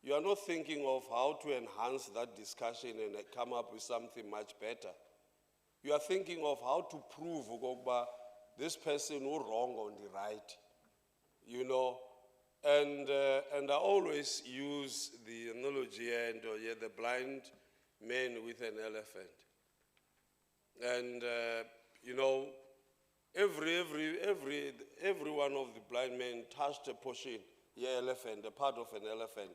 you are not thinking of how to enhance that discussion and come up with something much better. You are thinking of how to prove, Gogba, this person who wrong on the right, and I always use the analogy the blind man with an elephant. And, every one of the blind men touched a portion, elephant, a part of an elephant.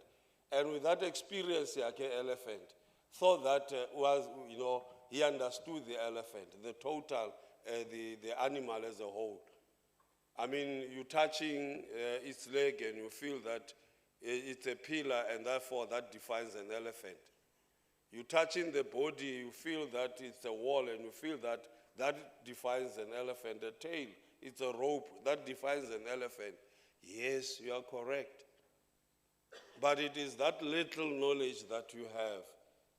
And with that experience, elephant, thought that he understood the elephant, the total, the animal as a whole. I mean, you're touching its leg and you feel that it's a pillar, and therefore that defines an elephant. You're touching the body, you feel that it's a wall, and you feel that that defines an elephant. The tail, it's a rope, that defines an elephant. Yes, you are correct. But it is that little knowledge that you have,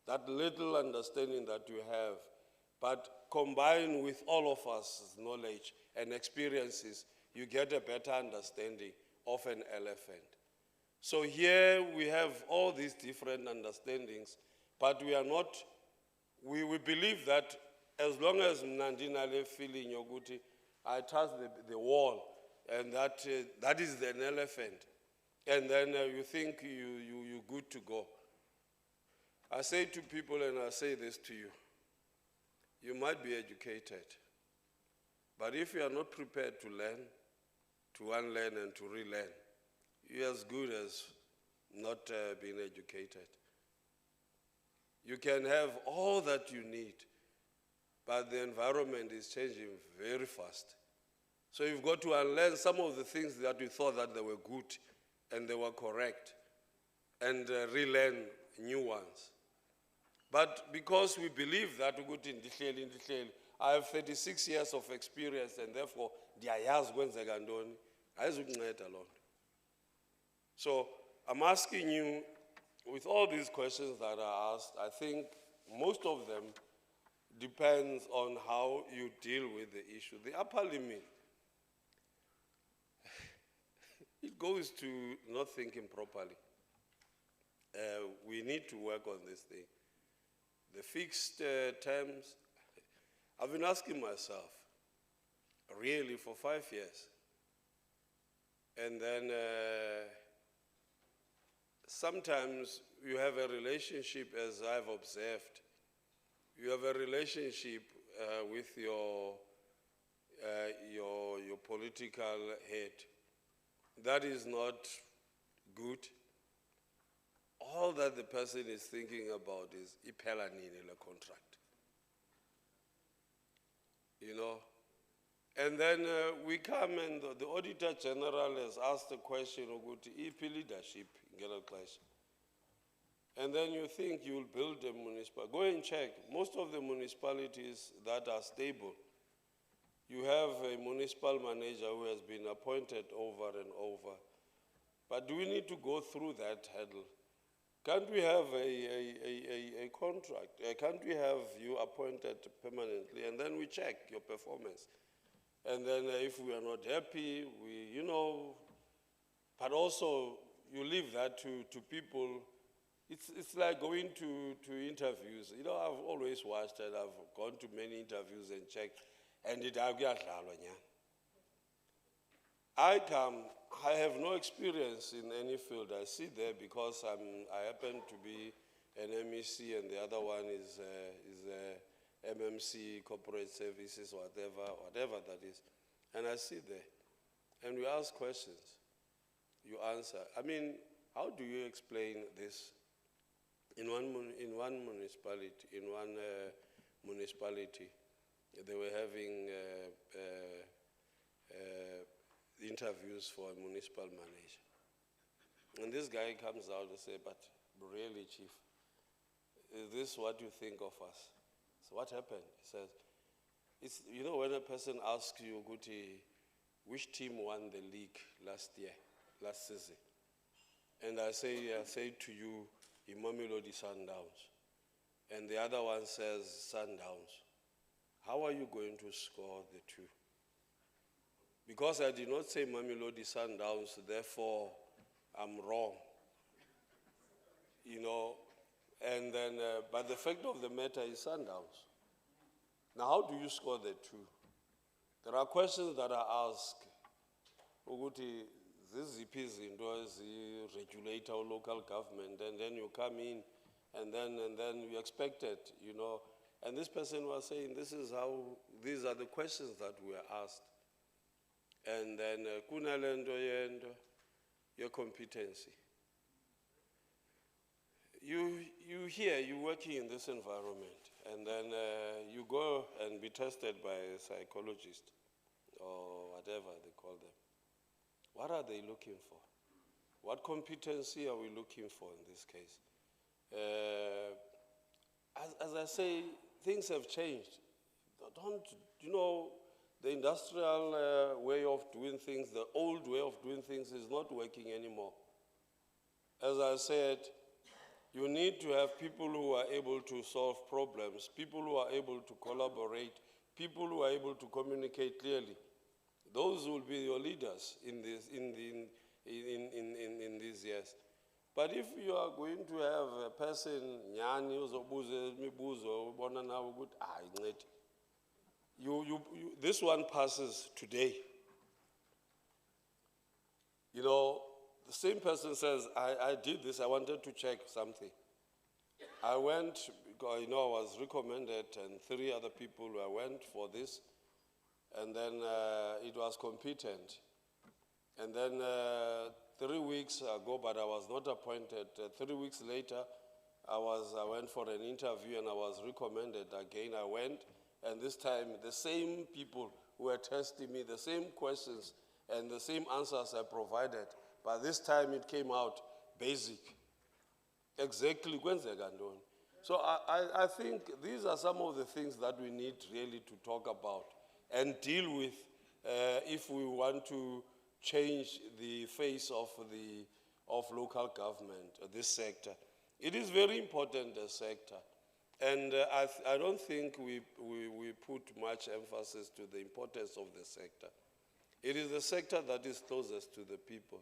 that little understanding that you have, but combined with all of us knowledge and experiences, you get a better understanding of an elephant. So here we have all these different understandings, but we are not, we believe that as long as Nandinale feeling yoguti, I touch the wall, and that is an elephant. And then you think you're good to go. I say to people, and I say this to you, you might be educated, but if you are not prepared to learn, to unlearn and to relearn, you're as good as not being educated. You can have all that you need, but the environment is changing very fast. So you've got to unlearn some of the things that you thought that they were good and they were correct, and relearn new ones. But because we believe that I have 36 years of experience, and therefore, so I'm asking you, with all these questions that are asked, I think most of them depends on how you deal with the issue. The upper limit, it goes to not thinking properly. We need to work on this thing. The fixed terms, I've been asking myself, really, for 5 years. And then sometimes you have a relationship, as I've observed, you have a relationship with your political head. That is not good. All that the person is thinking about is iphela nini le contract. You know? And then we come and the Auditor General has asked the question, ukuthi iphi leadership ngelo xesha. And then you think you'll build a municipal. Go and check. Most of the municipalities that are stable, you have a municipal manager who has been appointed over and over. But do we need to go through that hurdle? Can't we have a contract? Can't we have you appointed permanently? And then we check your performance. And then if we are not happy, but also you leave that to people. It's like going to interviews. I've always watched and I've gone to many interviews and checked. And I have no experience in any field. I sit there because I happen to be an MEC and the other one is MMC, corporate services, whatever that is. And I sit there and we ask questions. You answer. I mean, how do you explain this? In one municipality, they were having interviews for a municipal manager. And this guy comes out and says, but really, Chief, is this what you think of us? So what happened? He says, when a person asks you, Guti, which team won the league last season? And I say to you, Mamelodi Sundowns. And the other one says Sundowns. How are you going to score the two? Because I did not say Mamelodi Sundowns, therefore I'm wrong. And then, but the fact of the matter is Sundowns. Now, how do you score the two? There are questions that are asked. Uguti, this is regulator or local government, and then you come in, and then you expect it, And this person was saying, these are the questions that were asked. And then, kunalendo your competency. You're working in this environment, and then you go and be tested by a psychologist, or whatever they call them. What are they looking for? What competency are we looking for in this case? As I say, things have changed. The industrial way of doing things, the old way of doing things is not working anymore. As I said, you need to have people who are able to solve problems, people who are able to collaborate, people who are able to communicate clearly. Those will be your leaders in these years. But if you are going to have a person, this one passes today. The same person says, I did this, I wanted to check something. I went, because I was recommended, and 3 other people, I went for this, and then it was competent. And then 3 weeks ago, but I was not appointed. 3 weeks later, I went for an interview and I was recommended again. I went, and this time the same people who were testing me, the same questions and the same answers I provided, but this time it came out basic. Exactly. So I think these are some of the things that we need really to talk about and deal with if we want to change the face of local government, this sector. It is very important, a sector. And I don't think we put much emphasis to the importance of the sector. It is the sector that is closest to the people.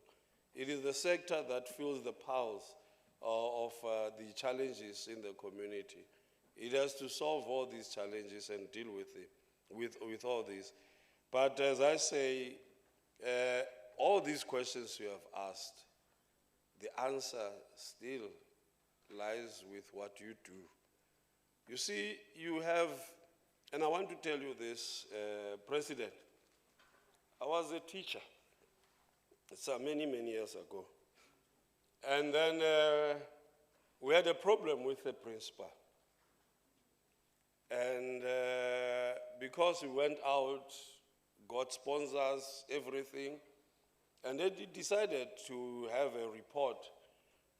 It is the sector that feels the pulse of the challenges in the community. It has to solve all these challenges and deal with all these. But as I say, all these questions you have asked, the answer still lies with what you do. You see, you have, and I want want to tell you this, President. I was a teacher. It's many, many years ago. And then we had a problem with the principal. And because we went out, got sponsors, everything, and they decided to have a report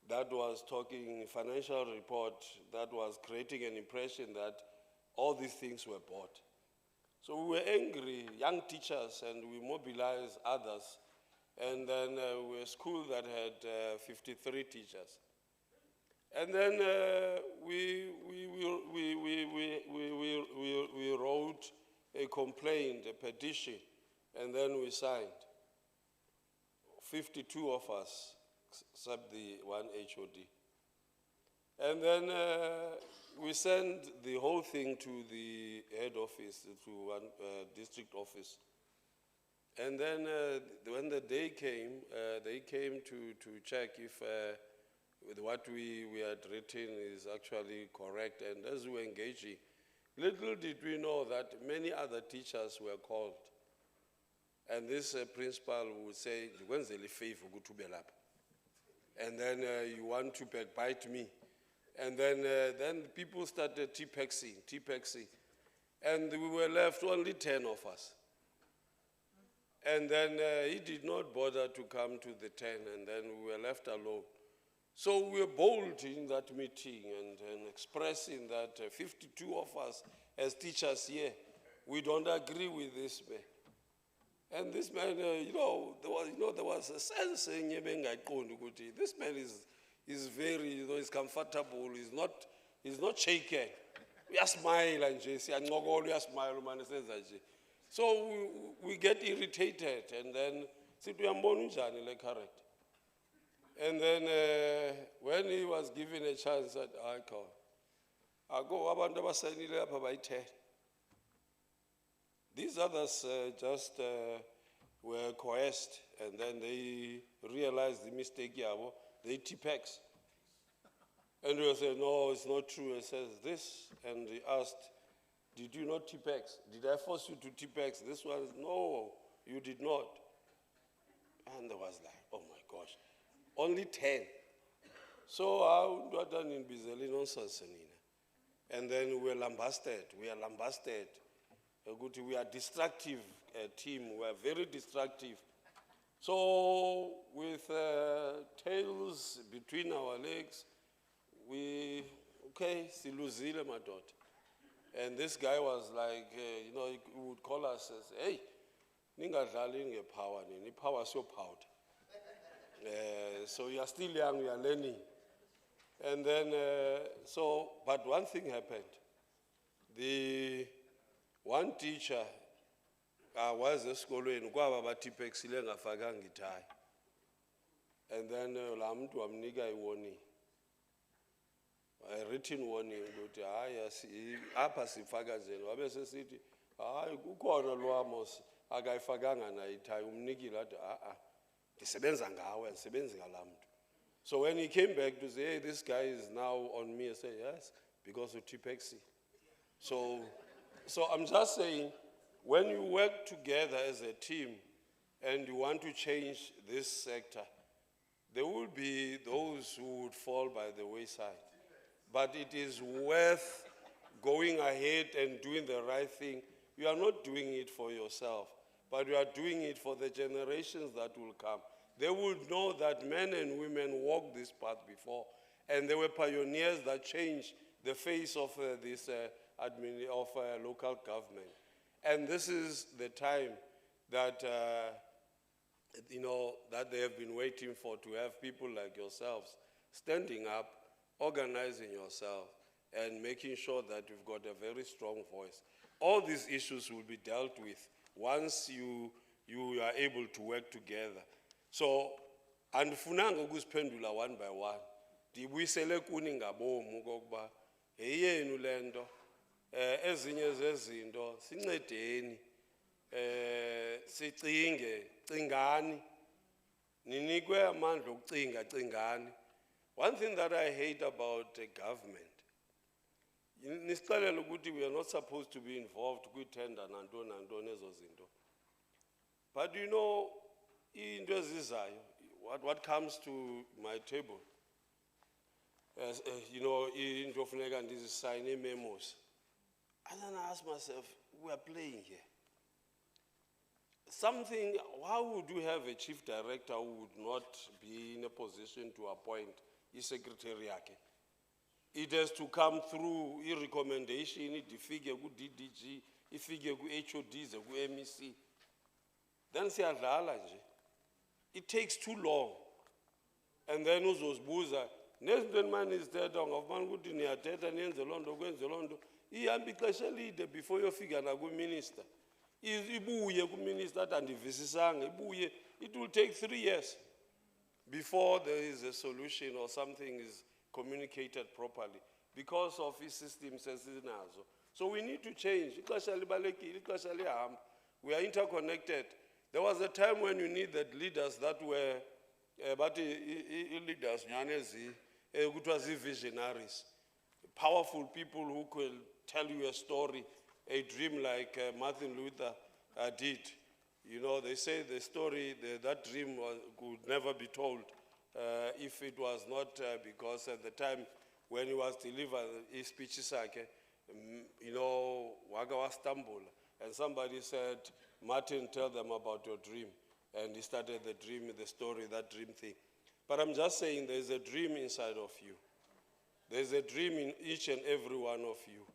that was talking, financial report, that was creating an impression that all these things were bought. So we were angry, young teachers, and we mobilized others. And then we were a school that had 53 teachers. And then we wrote a complaint, a petition, and then we signed. 52 of us, except the one HOD. And then we sent the whole thing to the head office, to one district office. And then when the day came, they came to check if what we had written is actually correct. And as we were engaging, little did we know that many other teachers were called. And this principal would say, and then you want to backbite me. And then people started T-Pexing. And we were left only 10 of us. And then he did not bother to come to the 10, and then we were left alone. So we were bold in that meeting and expressing that 52 of us as teachers here, we don't agree with this man. And this man, there was a sense saying, this man is very, he's comfortable, he's not shaken. We smile and just smile, man. So we get irritated, and then correct. And then when he was given a chance, that I go abantu abasanile apha bayi-10. These others just were coerced, and then they realized the mistake yabo. They T-Pex. And we said, no, it's not true. He says this, and he asked, did you not T-Pex? Did I force you to T-Pex? This one, no, you did not. And there was like, oh my gosh, only 10. So I done in Bizeli nonsense. And then we were lambasted. We are destructive team. We are very destructive. So with tails between our legs, siluzile madod. And this guy was like, he would call us and say, hey, ningadlali ngepower nini, power is your powder. So you are still young, you are learning. And then, but one thing happened. The one teacher was esikolweni kwaba baThipexile ngafakanga itie. And then laa mntu wamnika iwarning. A written warning ukuthi hayi apha sifaka zeni wabe sesithi hayi kukhona lwamos akayifakanga na itie umnikile athi ndisebenza ngawe andisebenzi ngala mntu. So when he came back to say, hey, this guy is now on me, I said, yes, because of T-Pexing. So I'm just saying, when you work together as a team and you want to change this sector, there will be those who would fall by the wayside. But it is worth going ahead and doing the right thing. You are not doing it for yourself, but you are doing it for the generations that will come. They will know that men and women walked this path before, and they were pioneers that changed the face of local government. And this is the time that that they have been waiting for, to have people like yourselves standing up, organizing yourself, and making sure that you've got a very strong voice. All these issues will be dealt with once you are able to work together. So, andifunanga ukuziphendula one by one. Ndibuyisele kuni ngabomu okokuba yeyenu lento, ezinye zezinto sincedeni, cingani, ninikwe amandla okucinga, cingani. One thing that I hate about the government Nisixelele ukuthi we are not supposed to be involved kwi-tender nantoni ezo zinto. But you know, into ezizayo, what comes to my table, as you know, into funeka ndizisayine memos. And then I ask myself, we are playing here. Something, why would you have a chief director who would not be in a position to appoint a secretary? It has to come through a recommendation, it figure good DDG, it figure good HODs, good MEC. Then siyadlala nje. It takes too long. And then uzosibuza, nezinto man is dead on of man ukuthi niyathetha niyenze londo kwenze londo. Ihambi ixesha elide before yofika na ku-minister. Ibuye ku-minister athi andivisisanga, ibuye. It will take 3 years before there is a solution or something is communicated properly because of his systems esinazo. So we need to change. Ixesha libalekile, ixesha liyahamba. We are interconnected. There was a time when you needed leaders that were, but leaders, which was visionaries, powerful people who could tell you a story, a dream like Martin Luther did. You know, they say the story, that dream could never be told if it was not because at the time when he was delivering his speeches, you know, Waga was stumbled. And somebody said, Martin, tell them about your dream. And he started the dream, the story, that dream thing. But I'm just saying there's a dream inside of you. There's a dream in each and every one of you.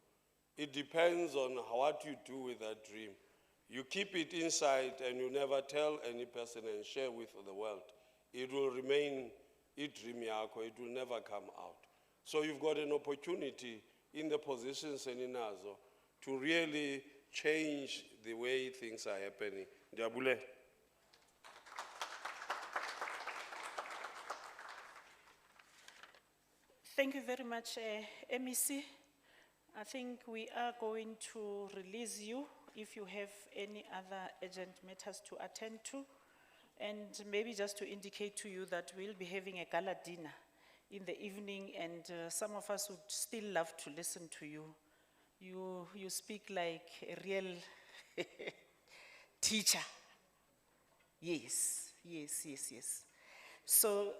It depends on what you do with that dream. You keep it inside and you never tell any person and share with the world. It will remain a dream yako, it will never come out. So you've got an opportunity in the positions and in Azo to really change the way things are happening. Ndiyabule. Thank you very much, MEC. I think we are going to release you if you have any other urgent matters to attend to. And maybe just to indicate to you that we'll be having a gala dinner in the evening, and some of us would still love to listen to you. You speak like a real teacher. Yes, yes, yes, yes. So,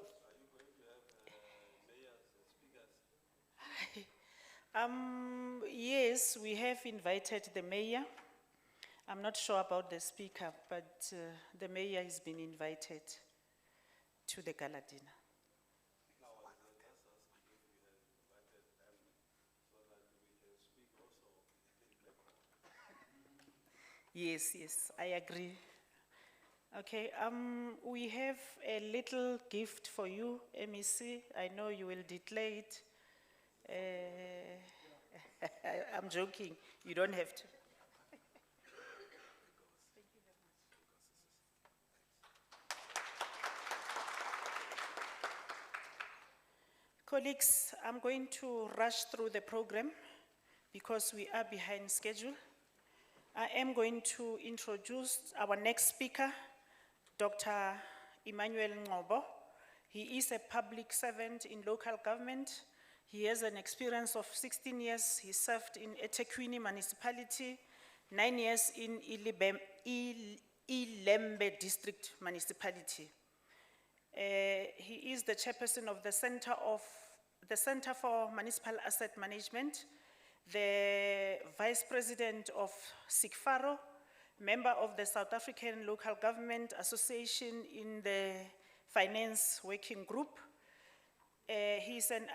yes, we have invited the mayor. I'm not sure about the speaker, but the mayor has been invited to the gala dinner. Yes, yes, I agree. Okay, we have a little gift for you, MEC. I know you will declare it. I'm joking, you don't have to. Colleagues, I'm going to rush through the program because we are behind schedule. I am going to introduce our next speaker, Dr. Emmanuel Ngobo. He is a public servant in local government. He has an experience of 16 years. He served in eThekwini municipality, 9 years in iLembe district municipality. He is the chairperson of the Center for Municipal Asset Management, the vice president of SIGFARO, member of the South African Local Government Association in the Finance Working Group. He is an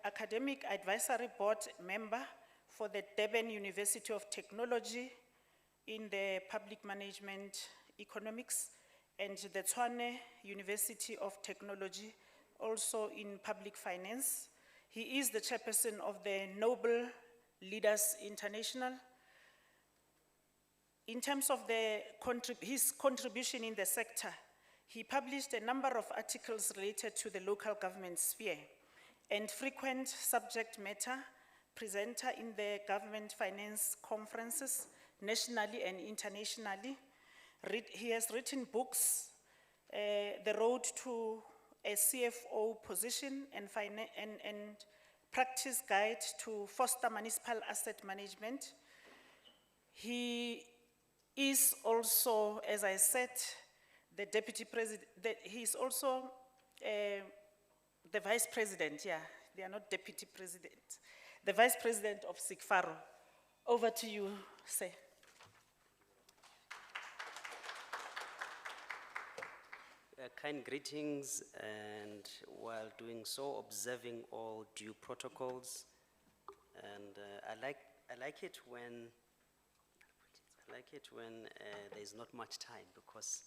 academic advisory board member for the Durban University of Technology in the Public Management Economics, and the Tshwane University of Technology, also in Public Finance. He is the chairperson of the Noble Leaders International. In terms of his contribution in the sector, he published a number of articles related to the local government sphere and frequent subject matter presenter in the government finance conferences, nationally and internationally. He has written books, The Road to a CFO Position and practice guide to foster municipal asset management. He is also, as I said, the deputy president, he is also the vice president, yeah, they are not deputy president. The vice president of SIGFARO. Over to you, sir. Kind greetings, and while doing so, observing all due protocols. And I like it when there's not much time, because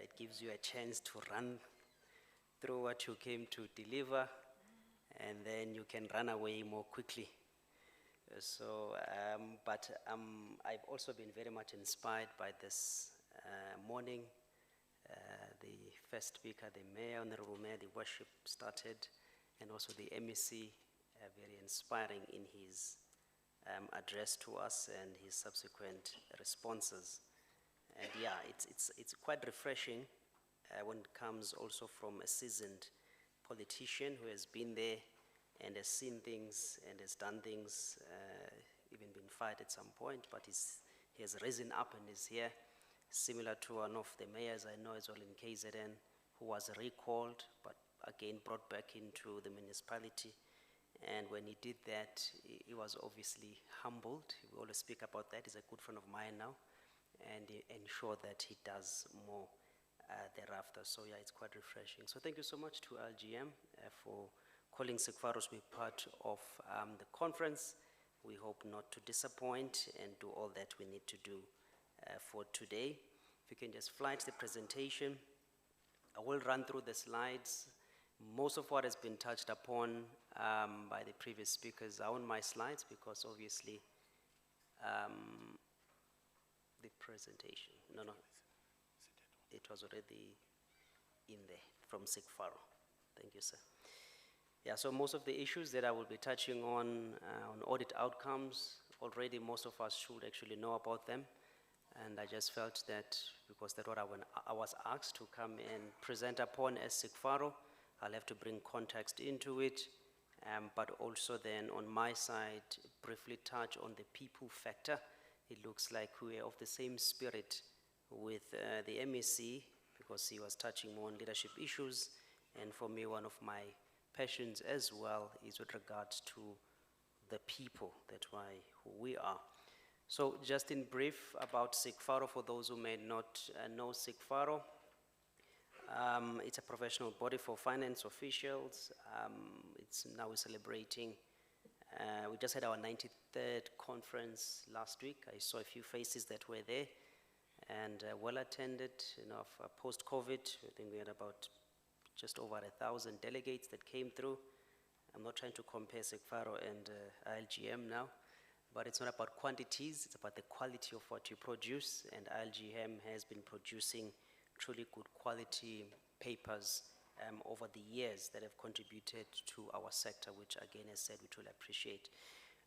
it gives you a chance to run through what you came to deliver, and then you can run away more quickly. So, but I've also been very much inspired by this morning. The first speaker, the Mayor, Honorable Mayor, the worship started, and also the MEC, very inspiring in his address to us and his subsequent responses. And yeah, it's quite refreshing when it comes also from a seasoned politician who has been there and has seen things and has done things, even been fired at some point, but he has risen up and is here. Similar to one of the mayors I know as well in KZN, who was recalled, but again brought back into the municipality. And when he did that, he was obviously humbled. We always speak about that. He's a good friend of mine now, and ensure that he does more thereafter. So yeah, it's quite refreshing. So thank you so much to iLGM for calling SIGFARO to be part of the conference. We hope not to disappoint and do all that we need to do for today. If you can just fly to the presentation. I will run through the slides. Most of what has been touched upon by the previous speakers are on my slides, because obviously the presentation, no, it was already in there from SIGFARO. Thank you, sir. Yeah, so most of the issues that I will be touching on audit outcomes, already most of us should actually know about them. And I just felt that because that's what I was asked to come and present upon as SIGFARO, I'll have to bring context into it, but also then on my side, briefly touch on the people factor. It looks like we are of the same spirit with the MEC, because he was touching more on leadership issues, and for me, one of my passions as well is with regards to the people, that's who we are. So just in brief about SIGFARO, for those who may not know SIGFARO, it's a professional body for finance officials. Now we're celebrating, we just had our 93rd conference last week. I saw a few faces that were there, and well attended, post-COVID. I think we had about just over 1,000 delegates that came through. I'm not trying to compare SIGFARO and iLGM now, but it's not about quantities, it's about the quality of what you produce, and iLGM has been producing truly good quality papers over the years that have contributed to our sector, which again, as said, we truly appreciate.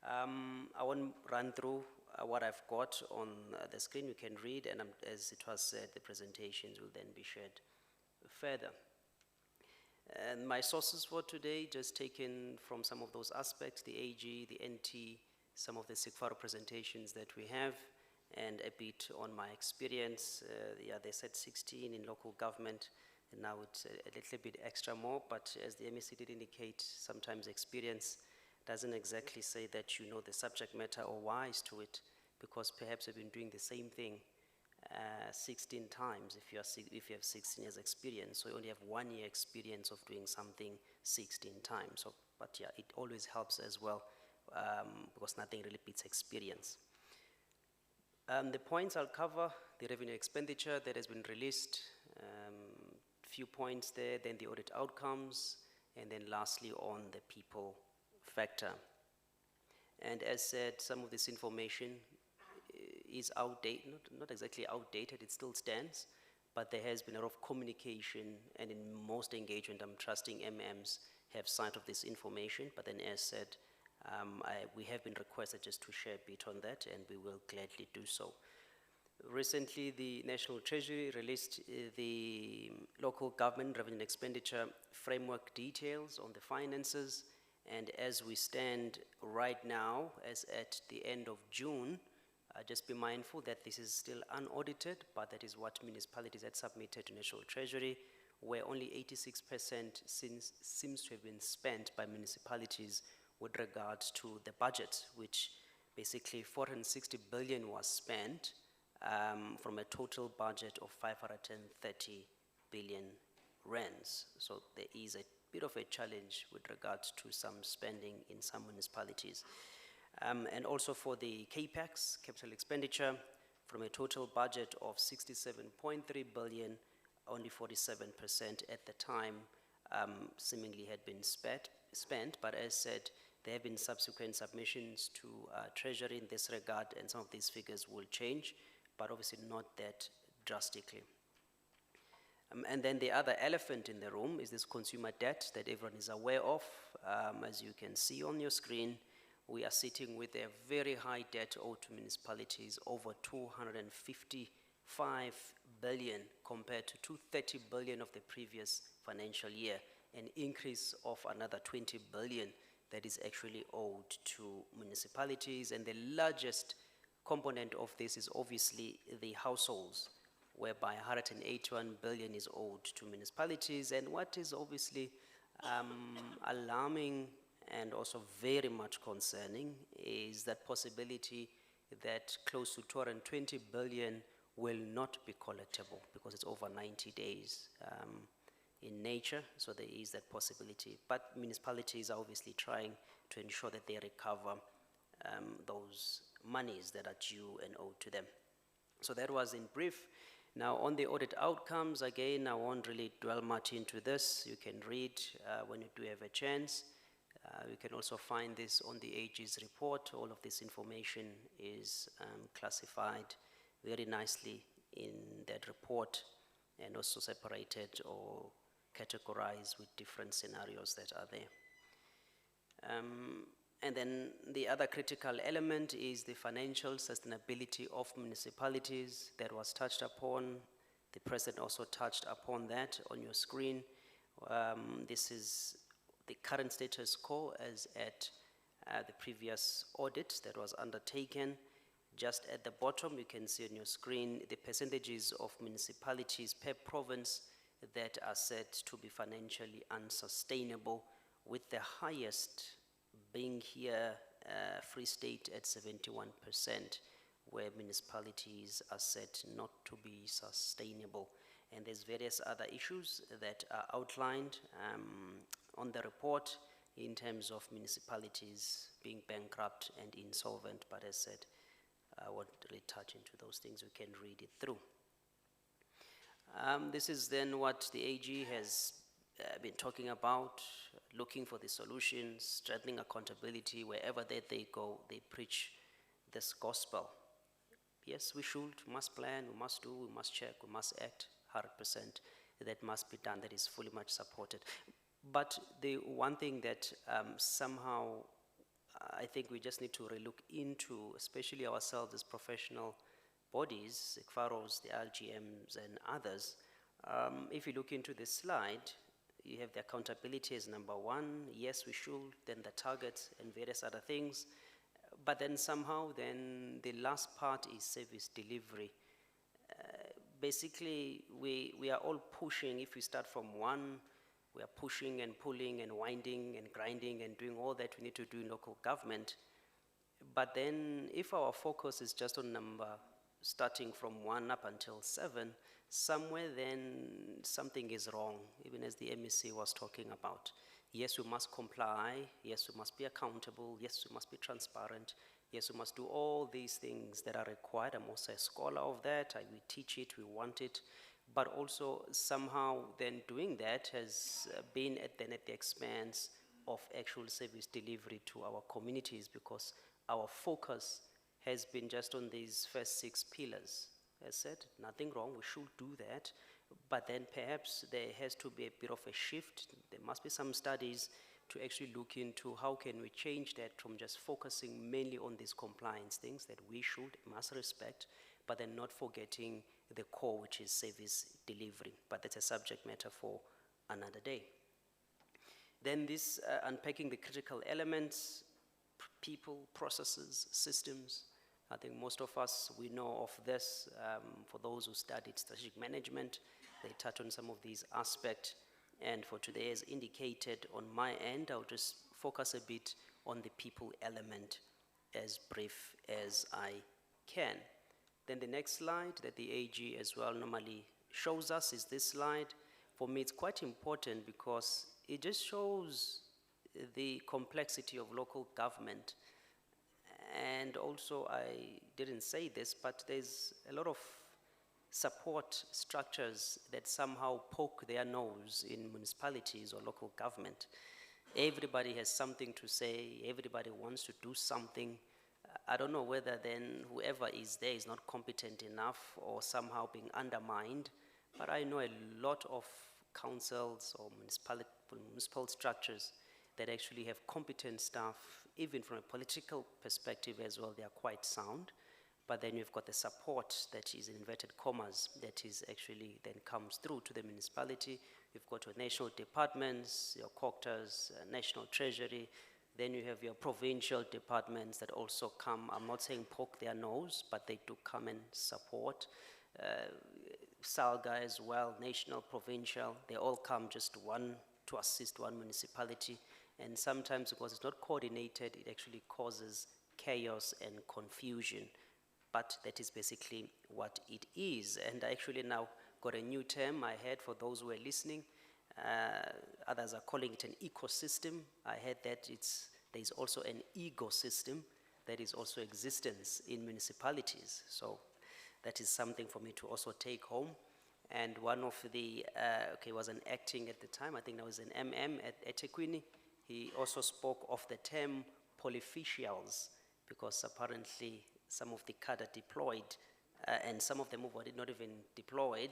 I won't run through what I've got on the screen. You can read, and as it was said, the presentations will then be shared further. And my sources for today, just taken from some of those aspects, the AG, the NT, some of the SIGFARO presentations that we have, and a bit on my experience. Yeah, they said 16 in local government, and now it's a little bit extra more, but as the MEC did indicate, sometimes experience doesn't exactly say that you know the subject matter or wise to it, because perhaps you've been doing the same thing 16 times if you have 16 years experience, so you only have 1 year experience of doing something 16 times. So, but yeah, it always helps as well, because nothing really beats experience. The points I'll cover, the revenue expenditure that has been released, few points there, then the audit outcomes, and then lastly on the people factor. And as said, some of this information is outdated, not exactly outdated, it still stands, but there has been a lot of communication, and in most engagement, I'm trusting MMs have sight of this information, but then as said, we have been requested just to share a bit on that, and we will gladly do so. Recently, the National Treasury released the local government revenue and expenditure framework details on the finances, And as we stand right now, as at the end of June, just be mindful that this is still unaudited, but that is what municipalities had submitted to National Treasury, where only 86% seems to have been spent by municipalities with regards to the budget, which basically 460 billion was spent from a total budget of 530 billion rands. So there is a bit of a challenge with regards to some spending in some municipalities. And also for the CAPEX, capital expenditure, from a total budget of 67.3 billion, only 47% at the time seemingly had been spent, but as said, there have been subsequent submissions to Treasury in this regard, and some of these figures will change, but obviously not that drastically. And then the other elephant in the room is this consumer debt that everyone is aware of. As you can see on your screen, we are sitting with a very high debt owed to municipalities, over 255 billion compared to 230 billion of the previous financial year, an increase of another 20 billion that is actually owed to municipalities. And the largest component of this is obviously the households, whereby 181 billion is owed to municipalities. And what is obviously alarming and also very much concerning is that possibility that close to 220 billion will not be collectible because it's over 90 days in nature, so there is that possibility. But municipalities are obviously trying to ensure that they recover those monies that are due and owed to them. So that was in brief. Now on the audit outcomes, again, I won't really dwell much into this. You can read when you do have a chance. You can also find this on the AG's report. All of this information is classified very nicely in that report and also separated or categorized with different scenarios that are there. And then the other critical element is the financial sustainability of municipalities that was touched upon. The President also touched upon that on your screen. This is the current status quo as at the previous audit that was undertaken. Just at the bottom, you can see on your screen the percentages of municipalities per province that are said to be financially unsustainable, with the highest being here Free State at 71%, where municipalities are said not to be sustainable. And there's various other issues that are outlined on the report in terms of municipalities being bankrupt and insolvent, but as said, I won't really touch into those things. We can read it through. This is then what the AG has been talking about, looking for the solutions, strengthening accountability. Wherever that they go, they preach this gospel. Yes, we should, we must plan, we must do, we must check, we must act 100%. That must be done, that is fully much supported. But the one thing that somehow I think we just need to relook into, especially ourselves as professional bodies, ICFAROs, the iLGMs and others, if you look into this slide, you have the accountability as number one. Yes, we should, then the targets and various other things. But then somehow, then the last part is service delivery. Basically, we are all pushing. If we start from one, we are pushing and pulling and winding and grinding and doing all that we need to do in local government. But then if our focus is just on number, starting from 1 up until 7, somewhere then something is wrong, even as the MEC was talking about. Yes, we must comply. Yes, we must be accountable. Yes, we must be transparent. Yes, we must do all these things that are required. I'm also a scholar of that. We teach it, we want it. But also somehow then doing that has been at the expense of actual service delivery to our communities, because our focus has been just on these first 6 pillars. As said, nothing wrong, we should do that. But then perhaps there has to be a bit of a shift. There must be some studies to actually look into how can we change that from just focusing mainly on these compliance things that we must respect, but then not forgetting the core, which is service delivery. But that's a subject matter for another day. Then this unpacking the critical elements, people, processes, systems. I think most of us, we know of this. For those who studied strategic management, they touch on some of these aspects. And for today, as indicated on my end, I'll just focus a bit on the people element as brief as I can. Then the next slide that the AG as well normally shows us is this slide. For me, it's quite important because it just shows the complexity of local government. And also, I didn't say this, but there's a lot of support structures that somehow poke their nose in municipalities or local government. Everybody has something to say, everybody wants to do something. I don't know whether then whoever is there is not competent enough or somehow being undermined, but I know a lot of councils or municipal structures that actually have competent staff, even from a political perspective as well, they are quite sound. But then you've got the support that is in inverted commas that is actually then comes through to the municipality. You've got your national departments, your COCTAs, National Treasury. Then you have your provincial departments that also come, I'm not saying poke their nose, but they do come and support. SALGA as well, national, provincial, they all come just to assist one municipality. And sometimes because it's not coordinated, it actually causes chaos and confusion. But that is basically what it is. And I actually now got a new term I heard for those who are listening. Others are calling it an ecosystem. I heard that there's also an ecosystem that is also existence in municipalities. So that is something for me to also take home. And one of the, was an acting at the time, I think that was an MM at eThekwini. He also spoke of the term polyficials, because apparently some of the cadre deployed, and some of them were not even deployed,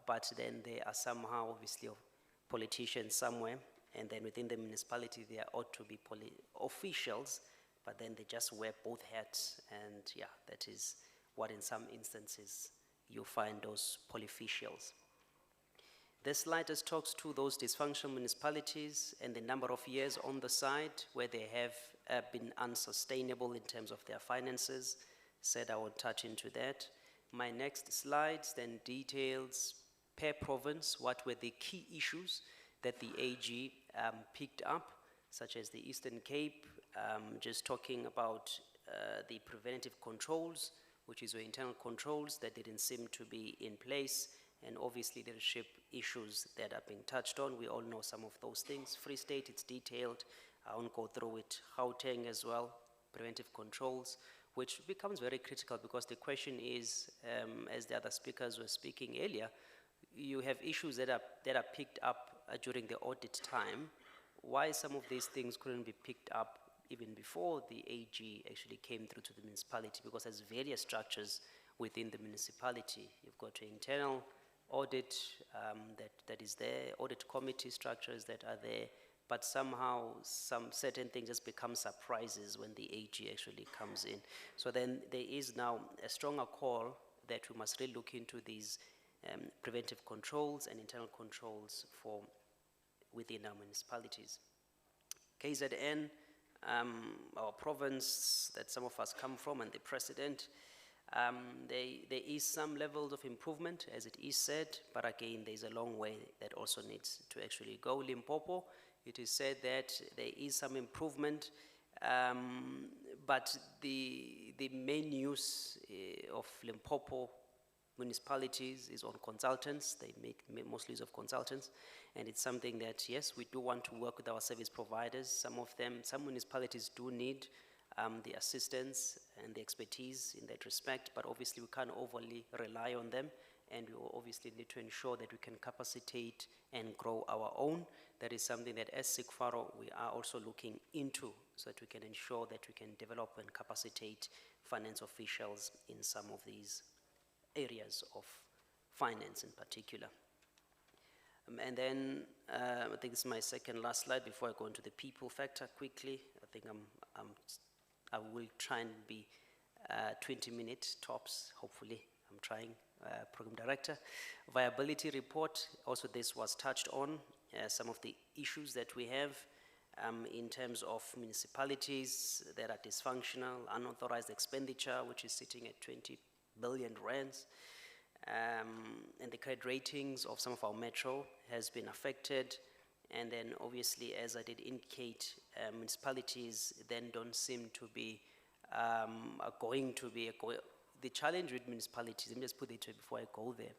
but then there are somehow obviously politicians somewhere, and then within the municipality there ought to be officials, but then they just wear both hats, and yeah, that is what in some instances you find those polyficials. This slide just talks to those dysfunctional municipalities and the number of years on the side where they have been unsustainable in terms of their finances. Said I would touch into that. My next slides then details per province what were the key issues that the AG picked up, such as the Eastern Cape, just talking about the preventative controls, which is your internal controls that didn't seem to be in place, and obviously leadership issues that are being touched on. We all know some of those things. Free State, it's detailed. I won't go through it. Gauteng as well, preventive controls, which becomes very critical because the question is, as the other speakers were speaking earlier, you have issues that are picked up during the audit time. Why some of these things couldn't be picked up even before the AG actually came through to the municipality, because there's various structures within the municipality. You've got your internal audit that is there, audit committee structures that are there, but somehow some certain things just become surprises when the AG actually comes in. So then there is now a stronger call that we must really look into these preventive controls and internal controls for within our municipalities. KZN, our province that some of us come from, and the president, there is some levels of improvement, as it is said, but again, there's a long way that also needs to actually go. Limpopo, it is said that there is some improvement, but the main use of Limpopo municipalities is on consultants. They make mostly use of consultants, and it's something that, yes, we do want to work with our service providers. Some municipalities do need the assistance and the expertise in that respect, but obviously we can't overly rely on them, and we will obviously need to ensure that we can capacitate and grow our own. That is something that as SIGFARO we are also looking into, so that we can ensure that we can develop and capacitate finance officials in some of these areas of finance in particular. And then I think this is my second last slide before I go into the people factor quickly. I think I will try and be 20 minutes tops, hopefully. I'm trying, program director. Viability report, also this was touched on. some of the issues that we have in terms of municipalities that are dysfunctional, unauthorized expenditure, which is sitting at 20 billion rands, and the credit ratings of some of our metro has been affected. And then obviously, as I did indicate, municipalities then don't seem to be the challenge with municipalities, let me just put it before I go there.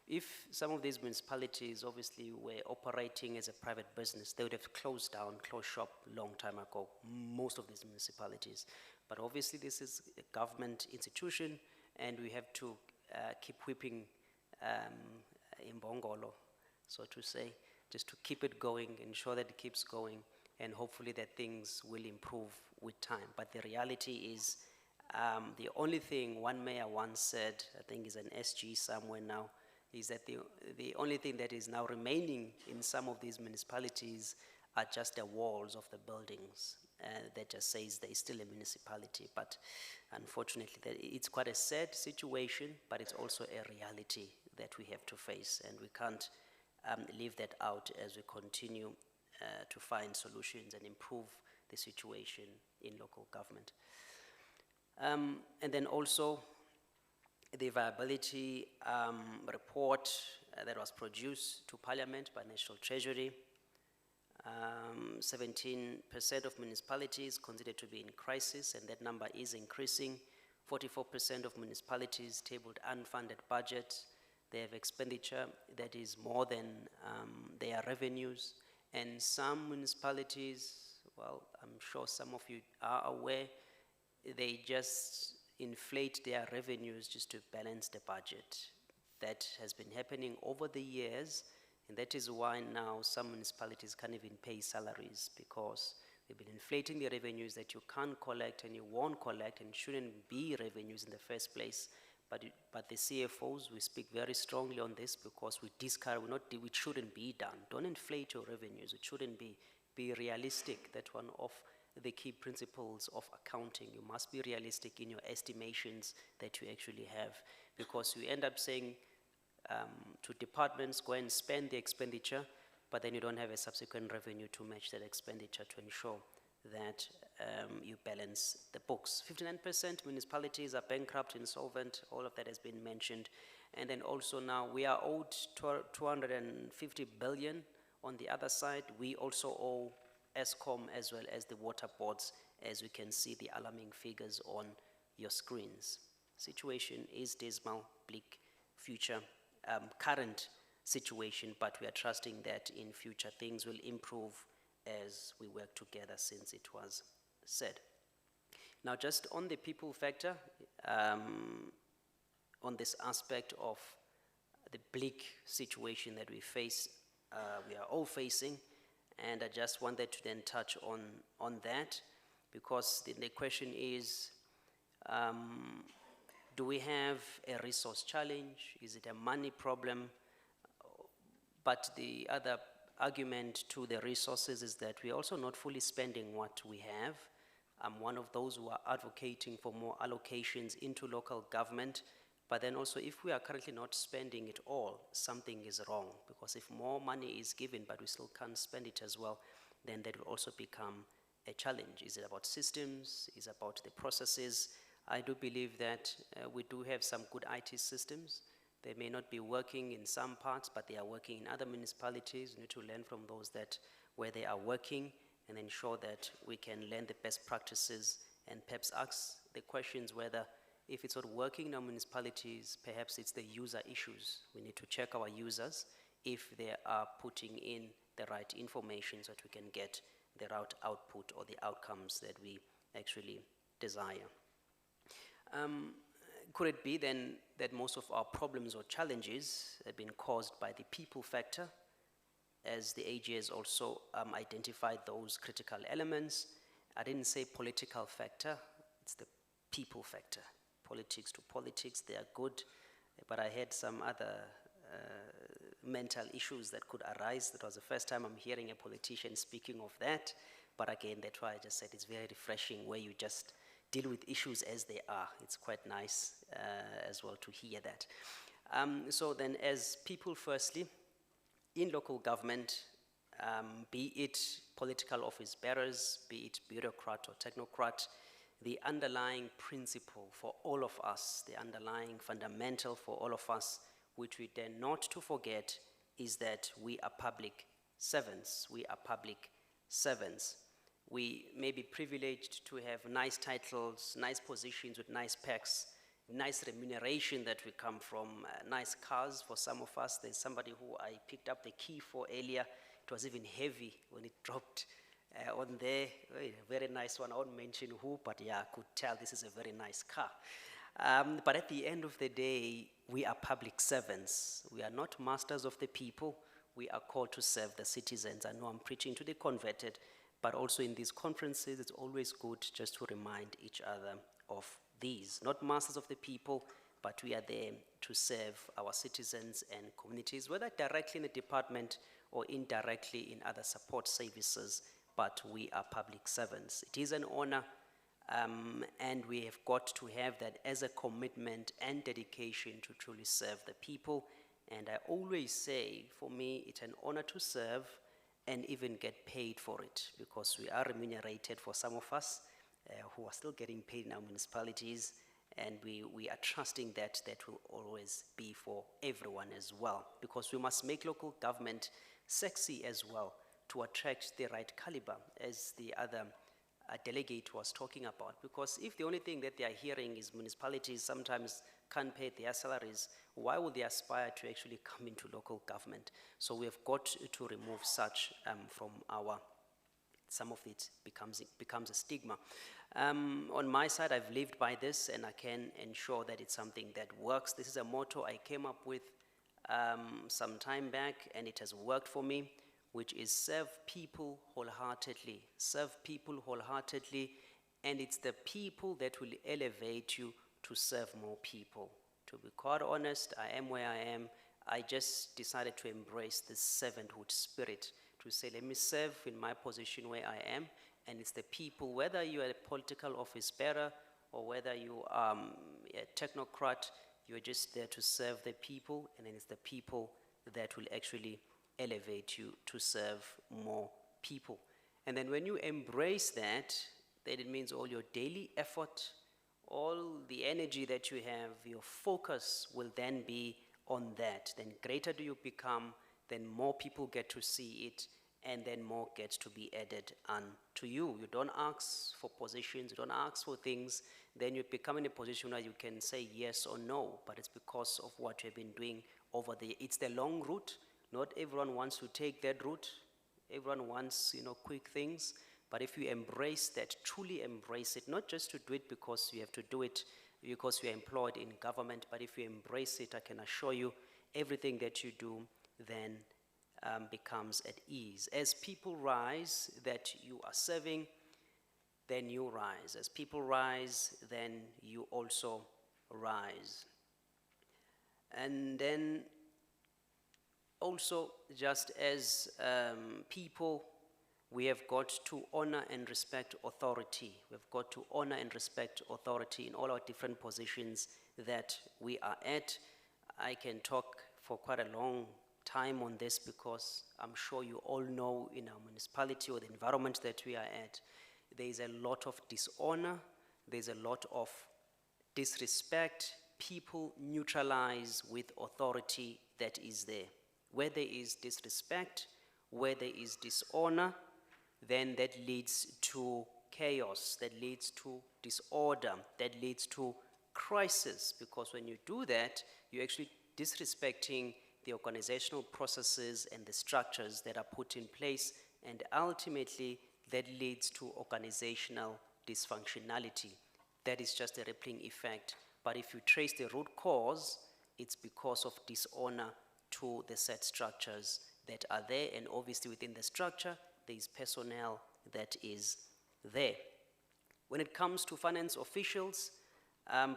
If some of these municipalities obviously were operating as a private business, they would have closed shop long time ago, most of these municipalities. But obviously this is a government institution and we have to keep whipping imbongolo, so to say, just to keep it going, ensure that it keeps going, and hopefully that things will improve with time. But the reality is, the only thing one mayor once said, I think is an SG somewhere now, is that the only thing that is now remaining in some of these municipalities are just the walls of the buildings. That just says there is still a municipality, but unfortunately it's quite a sad situation, but it's also a reality that we have to face, and we can't leave that out as we continue to find solutions and improve the situation in local government. And then also the viability report that was produced to Parliament by National Treasury. 17% of municipalities considered to be in crisis, and that number is increasing. 44% of municipalities tabled unfunded budgets. They have expenditure that is more than their revenues. And some municipalities, well, I'm sure some of you are aware, they just inflate their revenues just to balance the budget. That has been happening over the years, and that is why now some municipalities can't even pay salaries, because they've been inflating the revenues that you can't collect and you won't collect and shouldn't be revenues in the first place. But the CFOs, we speak very strongly on this because we discourage, it shouldn't be done. Don't inflate your revenues, it shouldn't be. Be realistic. That's one of the key principles of accounting. You must be realistic in your estimations that you actually have, because you end up saying to departments, go and spend the expenditure, but then you don't have a subsequent revenue to match that expenditure to ensure that you balance the books. 59% municipalities are bankrupt, insolvent, all of that has been mentioned. And then also now we are owed 250 billion. On the other side, we also owe ESCOM as well as the water boards, as we can see the alarming figures on your screens. Situation is dismal, bleak, future, current situation, but we are trusting that in future things will improve as we work together, since it was said. Now, just on the people factor, on this aspect of the bleak situation that we face, we are all facing, and I just wanted to then touch on that, because the question is, do we have a resource challenge? Is it a money problem? But the other argument to the resources is that we're also not fully spending what we have. I'm one of those who are advocating for more allocations into local government, but then also if we are currently not spending it all, something is wrong, because if more money is given but we still can't spend it as well, then that will also become a challenge. Is it about systems? Is it about the processes? I do believe that we do have some good IT systems. They may not be working in some parts, but they are working in other municipalities. We need to learn from those where they are working, and ensure that we can learn the best practices, and perhaps ask the questions whether, if it's not working in our municipalities, perhaps it's the user issues. We need to check our users if they are putting in the right information so that we can get the right output or the outcomes that we actually desire. Could it be then that most of our problems or challenges have been caused by the people factor, as the AG has also identified those critical elements? I didn't say political factor, it's the people factor. Politics to politics, they are good, but I had some other mental issues that could arise. That was the first time I'm hearing a politician speaking of that, but again, that's why I just said it's very refreshing where you just deal with issues as they are. It's quite nice as well to hear that. So then, as people firstly, in local government, be it political office bearers, be it bureaucrat or technocrat, the underlying principle for all of us, the underlying fundamental for all of us, which we dare not to forget, is that we are public servants. We are public servants. We may be privileged to have nice titles, nice positions with nice perks, nice remuneration that we come from, nice cars for some of us. There's somebody who I picked up the key for earlier. It was even heavy when it dropped on there. A very nice one. I won't mention who, but yeah, I could tell this is a very nice car. But at the end of the day, we are public servants. We are not masters of the people. We are called to serve the citizens. I know I'm preaching to the converted, but also in these conferences, it's always good just to remind each other of these. Not masters of the people, but we are there to serve our citizens and communities, whether directly in the department or indirectly in other support services, but we are public servants. It is an honor, and we have got to have that as a commitment and dedication to truly serve the people. And I always say, for me, it's an honor to serve and even get paid for it, because we are remunerated for some of us who are still getting paid in our municipalities, and we are trusting that that will always be for everyone as well, because we must make local government sexy as well to attract the right caliber, as the other delegate was talking about. Because if the only thing that they are hearing is municipalities sometimes can't pay their salaries, why would they aspire to actually come into local government? So we have got to remove such from our, some of it becomes a stigma. On my side, I've lived by this, and I can ensure that it's something that works. This is a motto I came up with some time back, and it has worked for me, which is serve people wholeheartedly. Serve people wholeheartedly, and it's the people that will elevate you to serve more people. To be quite honest, I am where I am. I just decided to embrace this servanthood spirit, to say, let me serve in my position where I am, and it's the people, whether you are a political office bearer or whether you are a technocrat, you're just there to serve the people, and then it's the people that will actually elevate you to serve more people. And then when you embrace that, then it means all your daily effort, all the energy that you have, your focus will then be on that. Then greater do you become, then more people get to see it, and then more gets to be added unto you. You don't ask for positions, you don't ask for things, then you become in a position where you can say yes or no, but it's because of what you've been doing over the, it's the long route. Not everyone wants to take that route. Everyone wants, quick things. But if you embrace that, truly embrace it, not just to do it because you have to do it because you're employed in government, but if you embrace it, I can assure you, everything that you do then becomes at ease. As people rise that you are serving, then you rise. As people rise, then you also rise. And then also, just as people, we have got to honor and respect authority. We've got to honor and respect authority in all our different positions that we are at. I can talk for quite a long time on this, because I'm sure you all know in our municipality or the environment that we are at, there is a lot of dishonor, there's a lot of disrespect. People neutralize with authority that is there. Where there is disrespect, where there is dishonor, then that leads to chaos, that leads to disorder, that leads to crisis, because when you do that, you're actually disrespecting the organizational processes and the structures that are put in place, and ultimately that leads to organizational dysfunctionality. That is just a rippling effect. But if you trace the root cause, it's because of dishonor to the set structures that are there, and obviously within the structure, there is personnel that is there. When it comes to finance officials,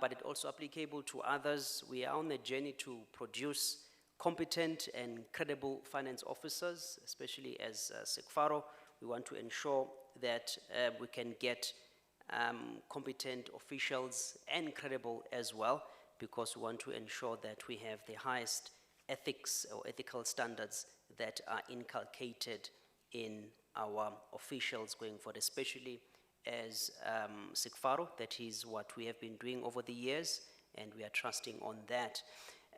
but it also applicable to others, we are on a journey to produce competent and credible finance officers, especially as Sekfaro. We want to ensure that we can get competent officials and credible as well, because we want to ensure that we have the highest ethics or ethical standards that are inculcated in our officials going forward, especially as Sikfaro. That is what we have been doing over the years, and we are trusting on that.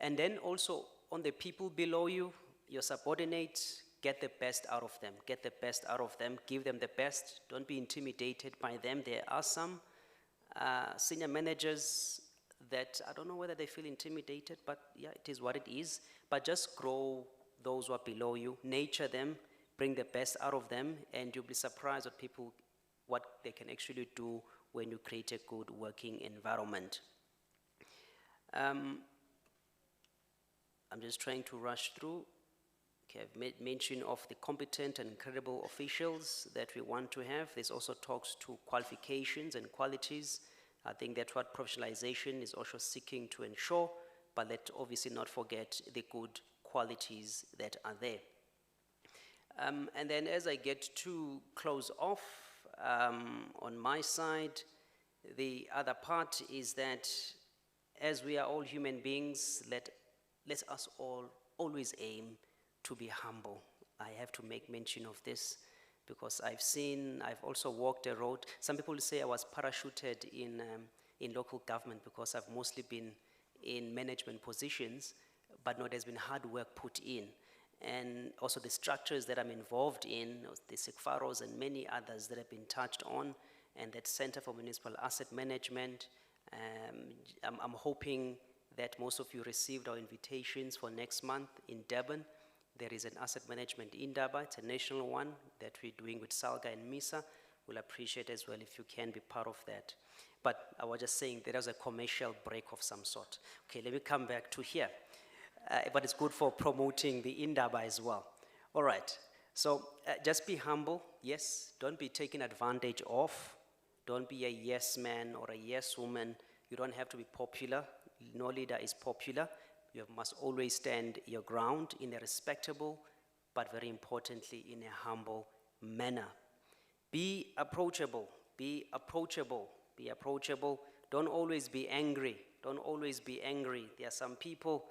And then also on the people below you, your subordinates, get the best out of them. Get the best out of them. Give them the best. Don't be intimidated by them. There are some senior managers that I don't know whether they feel intimidated, but yeah, it is what it is. But just grow those who are below you, nurture them, bring the best out of them, and you'll be surprised at people, what they can actually do when you create a good working environment. I'm just trying to rush through. Okay, I've made mention of the competent and credible officials that we want to have. There's also talks to qualifications and qualities. I think that's what professionalization is also seeking to ensure, but let's obviously not forget the good qualities that are there. And then as I get to close off, on my side, the other part is that as we are all human beings, let us all always aim to be humble. I have to make mention of this because I've also walked a road. Some people say I was parachuted in local government because I've mostly been in management positions, but no, there's been hard work put in. And also the structures that I'm involved in, the Sikfaros and many others that have been touched on, and that Center for Municipal Asset Management. I'm hoping that most of you received our invitations for next month in Durban. There is an asset management in Durban. It's a national one that we're doing with Salga and MISA. We'll appreciate as well if you can be part of that. But I was just saying there was a commercial break of some sort. Okay, let me come back to here. But it's good for promoting the Indaba as well. All right, so just be humble, yes. Don't be taken advantage of. Don't be a yes man or a yes woman. You don't have to be popular. No leader is popular. You must always stand your ground in a respectable, but very importantly, in a humble manner. Be approachable, be approachable, be approachable. Don't always be angry. Don't always be angry. There are some people,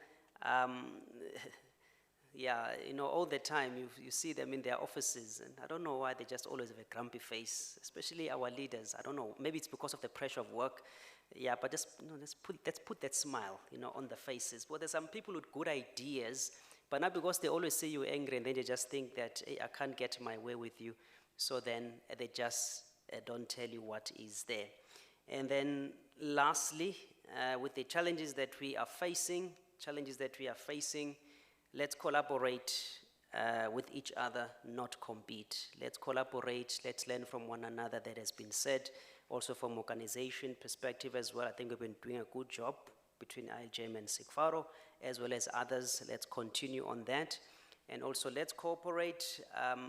yeah, you know, all the time you see them in their offices, and I don't know why they just always have a grumpy face, especially our leaders. I don't know, maybe it's because of the pressure of work. Yeah, but just, you know, let's put that smile, you know, on the faces. But there's some people with good ideas, but not because they always see you angry and then they just think that, hey, I can't get my way with you. So then they just don't tell you what is there. And then lastly, with the challenges that we are facing, let's collaborate with each other, not compete. Let's collaborate, let's learn from one another. That has been said. Also from organization perspective as well, I think we've been doing a good job between iLGM and Sikfaro, as well as others. Let's continue on that. And also let's cooperate,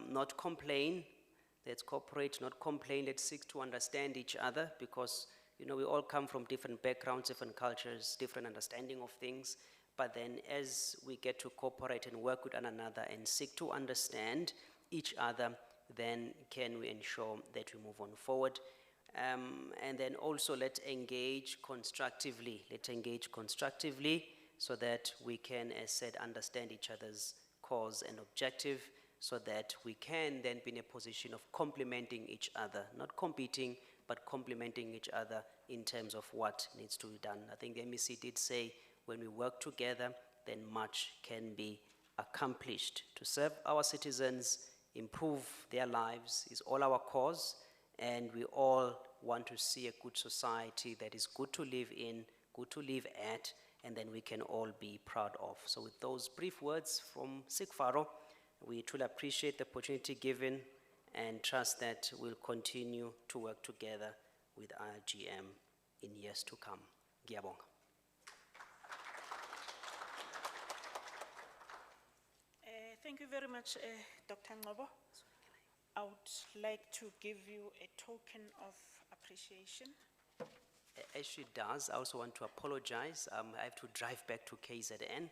not complain. Let's cooperate, not complain. Let's seek to understand each other because, you know, we all come from different backgrounds, different cultures, different understanding of things. But then as we get to cooperate and work with one another and seek to understand each other, then can we ensure that we move on forward. And then also let's engage constructively. Let's engage constructively so that we can, as said, understand each other's cause and objective so that we can then be in a position of complementing each other, not competing, but complementing each other in terms of what needs to be done. I think the MEC did say when we work together, then much can be accomplished. To serve our citizens, improve their lives is all our cause. And we all want to see a good society that is good to live in, good to live at, and then we can all be proud of. So with those brief words from Sikfaro, we truly appreciate the opportunity given and trust that we'll continue to work together with iLGM in years to come. Ngiyabonga. Thank you very much, Dr. Ngobo. I would like to give you a token of appreciation. As she does, I also want to apologize. I have to drive back to KZN.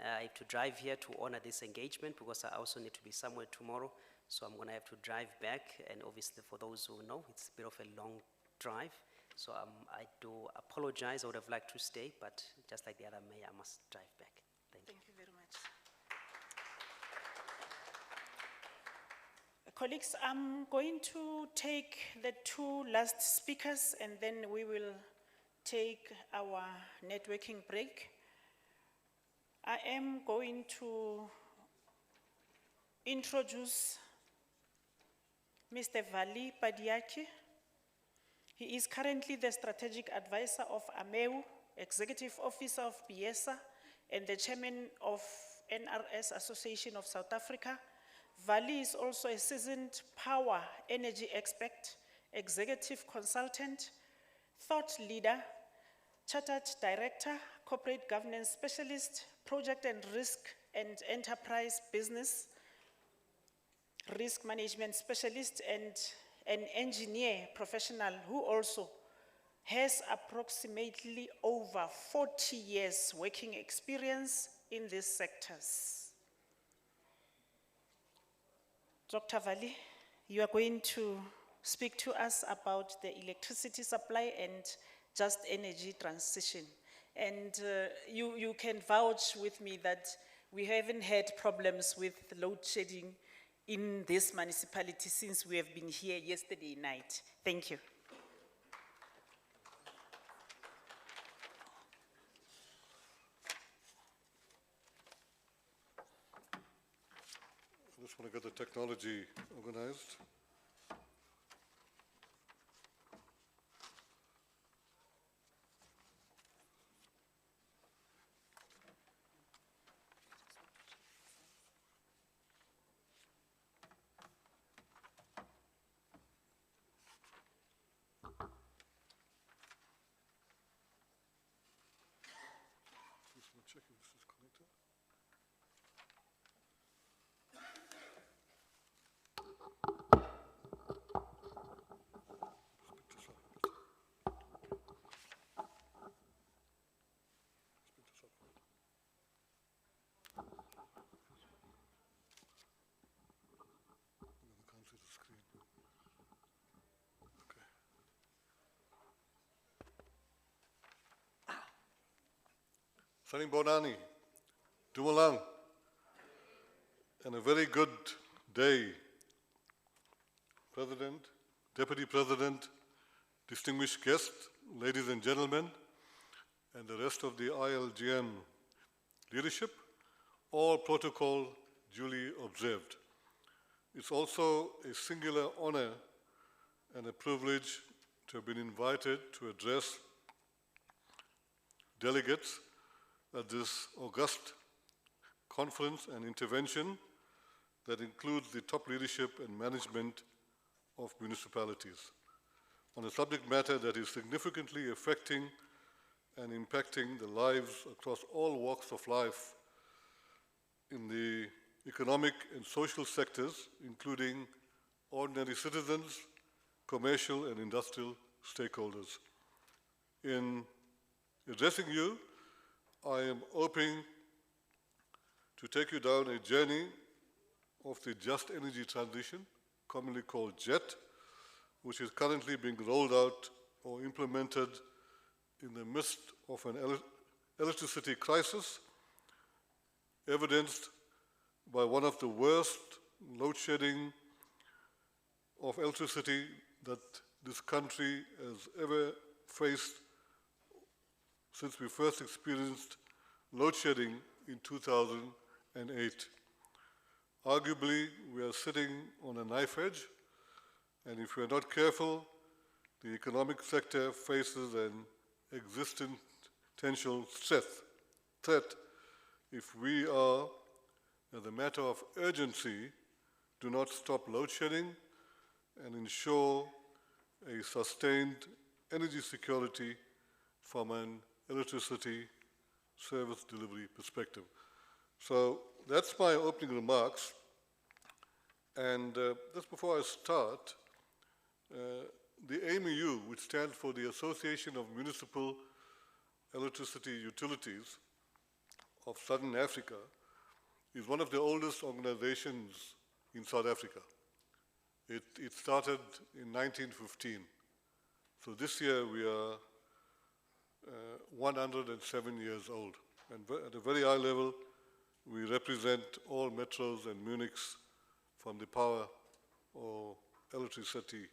I have to drive here to honor this engagement because I also need to be somewhere tomorrow. So I'm going to have to drive back. And obviously, for those who know, it's a bit of a long drive. So I do apologize. I would have liked to stay, but just like the other mayor, I must drive back. Thank you. Thank you very much. Colleagues, I'm going to take the two last speakers and then we will take our networking break. I am going to introduce Mr. Vali Padiaki. He is currently the strategic advisor of AMEU, executive officer of BIESA, and the chairman of NRS Association of South Africa. Vali is also a seasoned power energy expert, executive consultant, thought leader, chartered director, corporate governance specialist, project and risk and enterprise business, risk management specialist, and an engineer professional who also has approximately over 40 years working experience in these sectors. Dr. Vali, you are going to speak to us about the electricity supply and just energy transition. And you can vouch with me that we haven't had problems with load shedding in this municipality since we have been here yesterday night. Thank you. I just want to get the technology organized. Just want to check if this is connected. I can't see the screen. Okay. Sanibonani, Dumalang, and a very good day, President, Deputy President, distinguished guests, ladies and gentlemen, and the rest of the iLGM leadership, all protocol duly observed. It's also a singular honor and a privilege to have been invited to address delegates at this august conference and intervention that includes the top leadership and management of municipalities on a subject matter that is significantly affecting and impacting the lives across all walks of life in the economic and social sectors, including ordinary citizens, commercial and industrial stakeholders. In addressing you, I am hoping to take you down a journey of the just energy transition, commonly called JET, which is currently being rolled out or implemented in the midst of an electricity crisis, evidenced by one of the worst load shedding of electricity that this country has ever faced since we first experienced load shedding in 2008. Arguably, we are sitting on a knife edge, and if we are not careful, the economic sector faces an existential threat if we are, as a matter of urgency, do not stop load shedding and ensure a sustained energy security from an electricity service delivery perspective. So that's my opening remarks. And just before I start, the AMU, which stands for the Association of Municipal Electricity Utilities of Southern Africa, is one of the oldest organizations in South Africa. It started in 1915. So this year we are 107 years old. And at a very high level, we represent all metros and Munichs from the power or electricity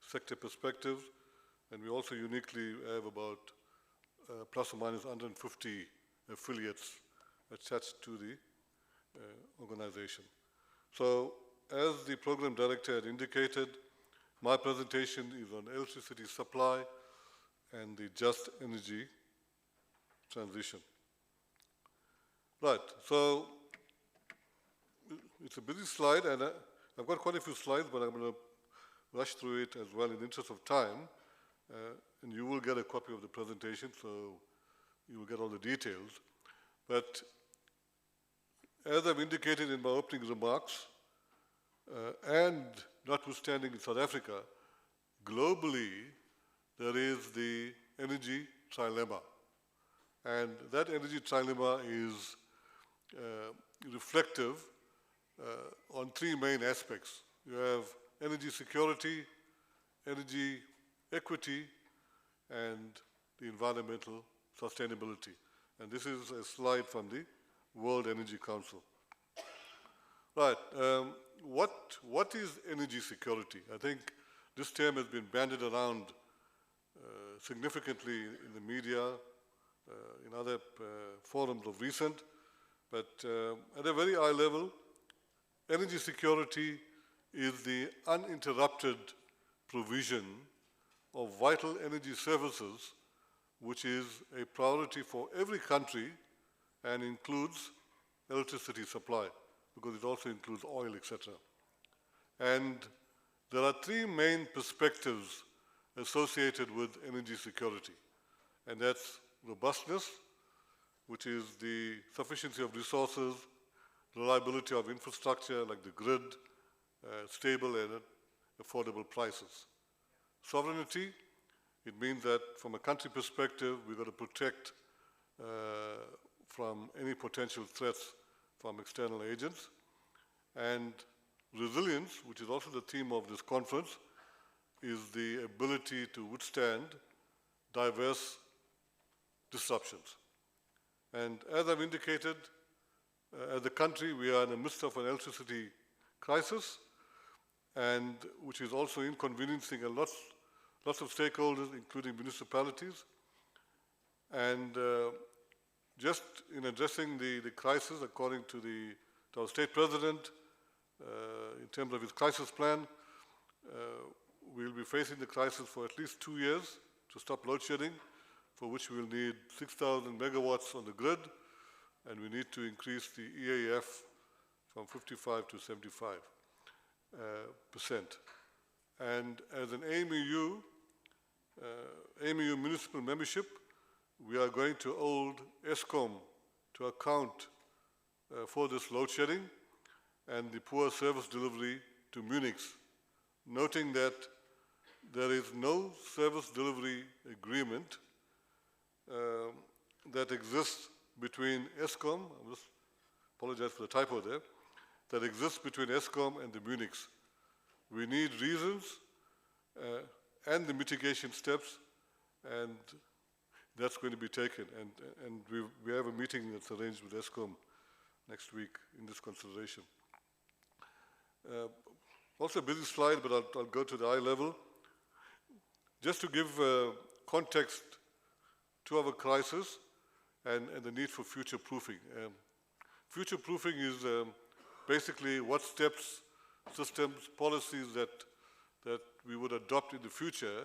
sector perspective, and we also uniquely have about plus or minus 150 affiliates attached to the organization. So, as the program director had indicated, my presentation is on electricity supply and the just energy transition. Right, so it's a busy slide, and I've got quite a few slides, but I'm going to rush through it as well in the interest of time. And you will get a copy of the presentation, so you will get all the details. But as I've indicated in my opening remarks, and notwithstanding in South Africa, globally, there is the energy trilemma. And that energy trilemma is reflective on three main aspects. You have energy security, energy equity, and the environmental sustainability. And this is a slide from the World Energy Council. Right, what is energy security? I think this term has been bandied around significantly in the media, in other forums of recent, but at a very high level, energy security is the uninterrupted provision of vital energy services, which is a priority for every country and includes electricity supply, because it also includes oil, etc. And there are three main perspectives associated with energy security, and that's robustness, which is the sufficiency of resources, reliability of infrastructure like the grid, stable and affordable prices. Sovereignty, it means that from a country perspective, we've got to protect from any potential threats from external agents. And resilience, which is also the theme of this conference, is the ability to withstand diverse disruptions. And as I've indicated, as a country, we are in the midst of an electricity crisis, and which is also inconveniencing lots of stakeholders, including municipalities. And just in addressing the crisis, according to our state president, in terms of his crisis plan, we'll be facing the crisis for at least 2 years to stop load shedding, for which we'll need 6,000 megawatts on the grid, and we need to increase the EAF from 55 to 75%. And as an AMU municipal membership, we are going to hold ESCOM to account for this load shedding and the poor service delivery to Munichs, noting that there is no service delivery agreement that exists between ESCOM, I just apologize for the typo there, that exists between ESCOM and the Munichs. We need reasons and the mitigation steps, and that's going to be taken. And we have a meeting that's arranged with ESCOM next week in this consideration. Also a busy slide, but I'll go to the eye level. Just to give context to our crisis and the need for future proofing. Future proofing is basically what steps, systems, policies that we would adopt in the future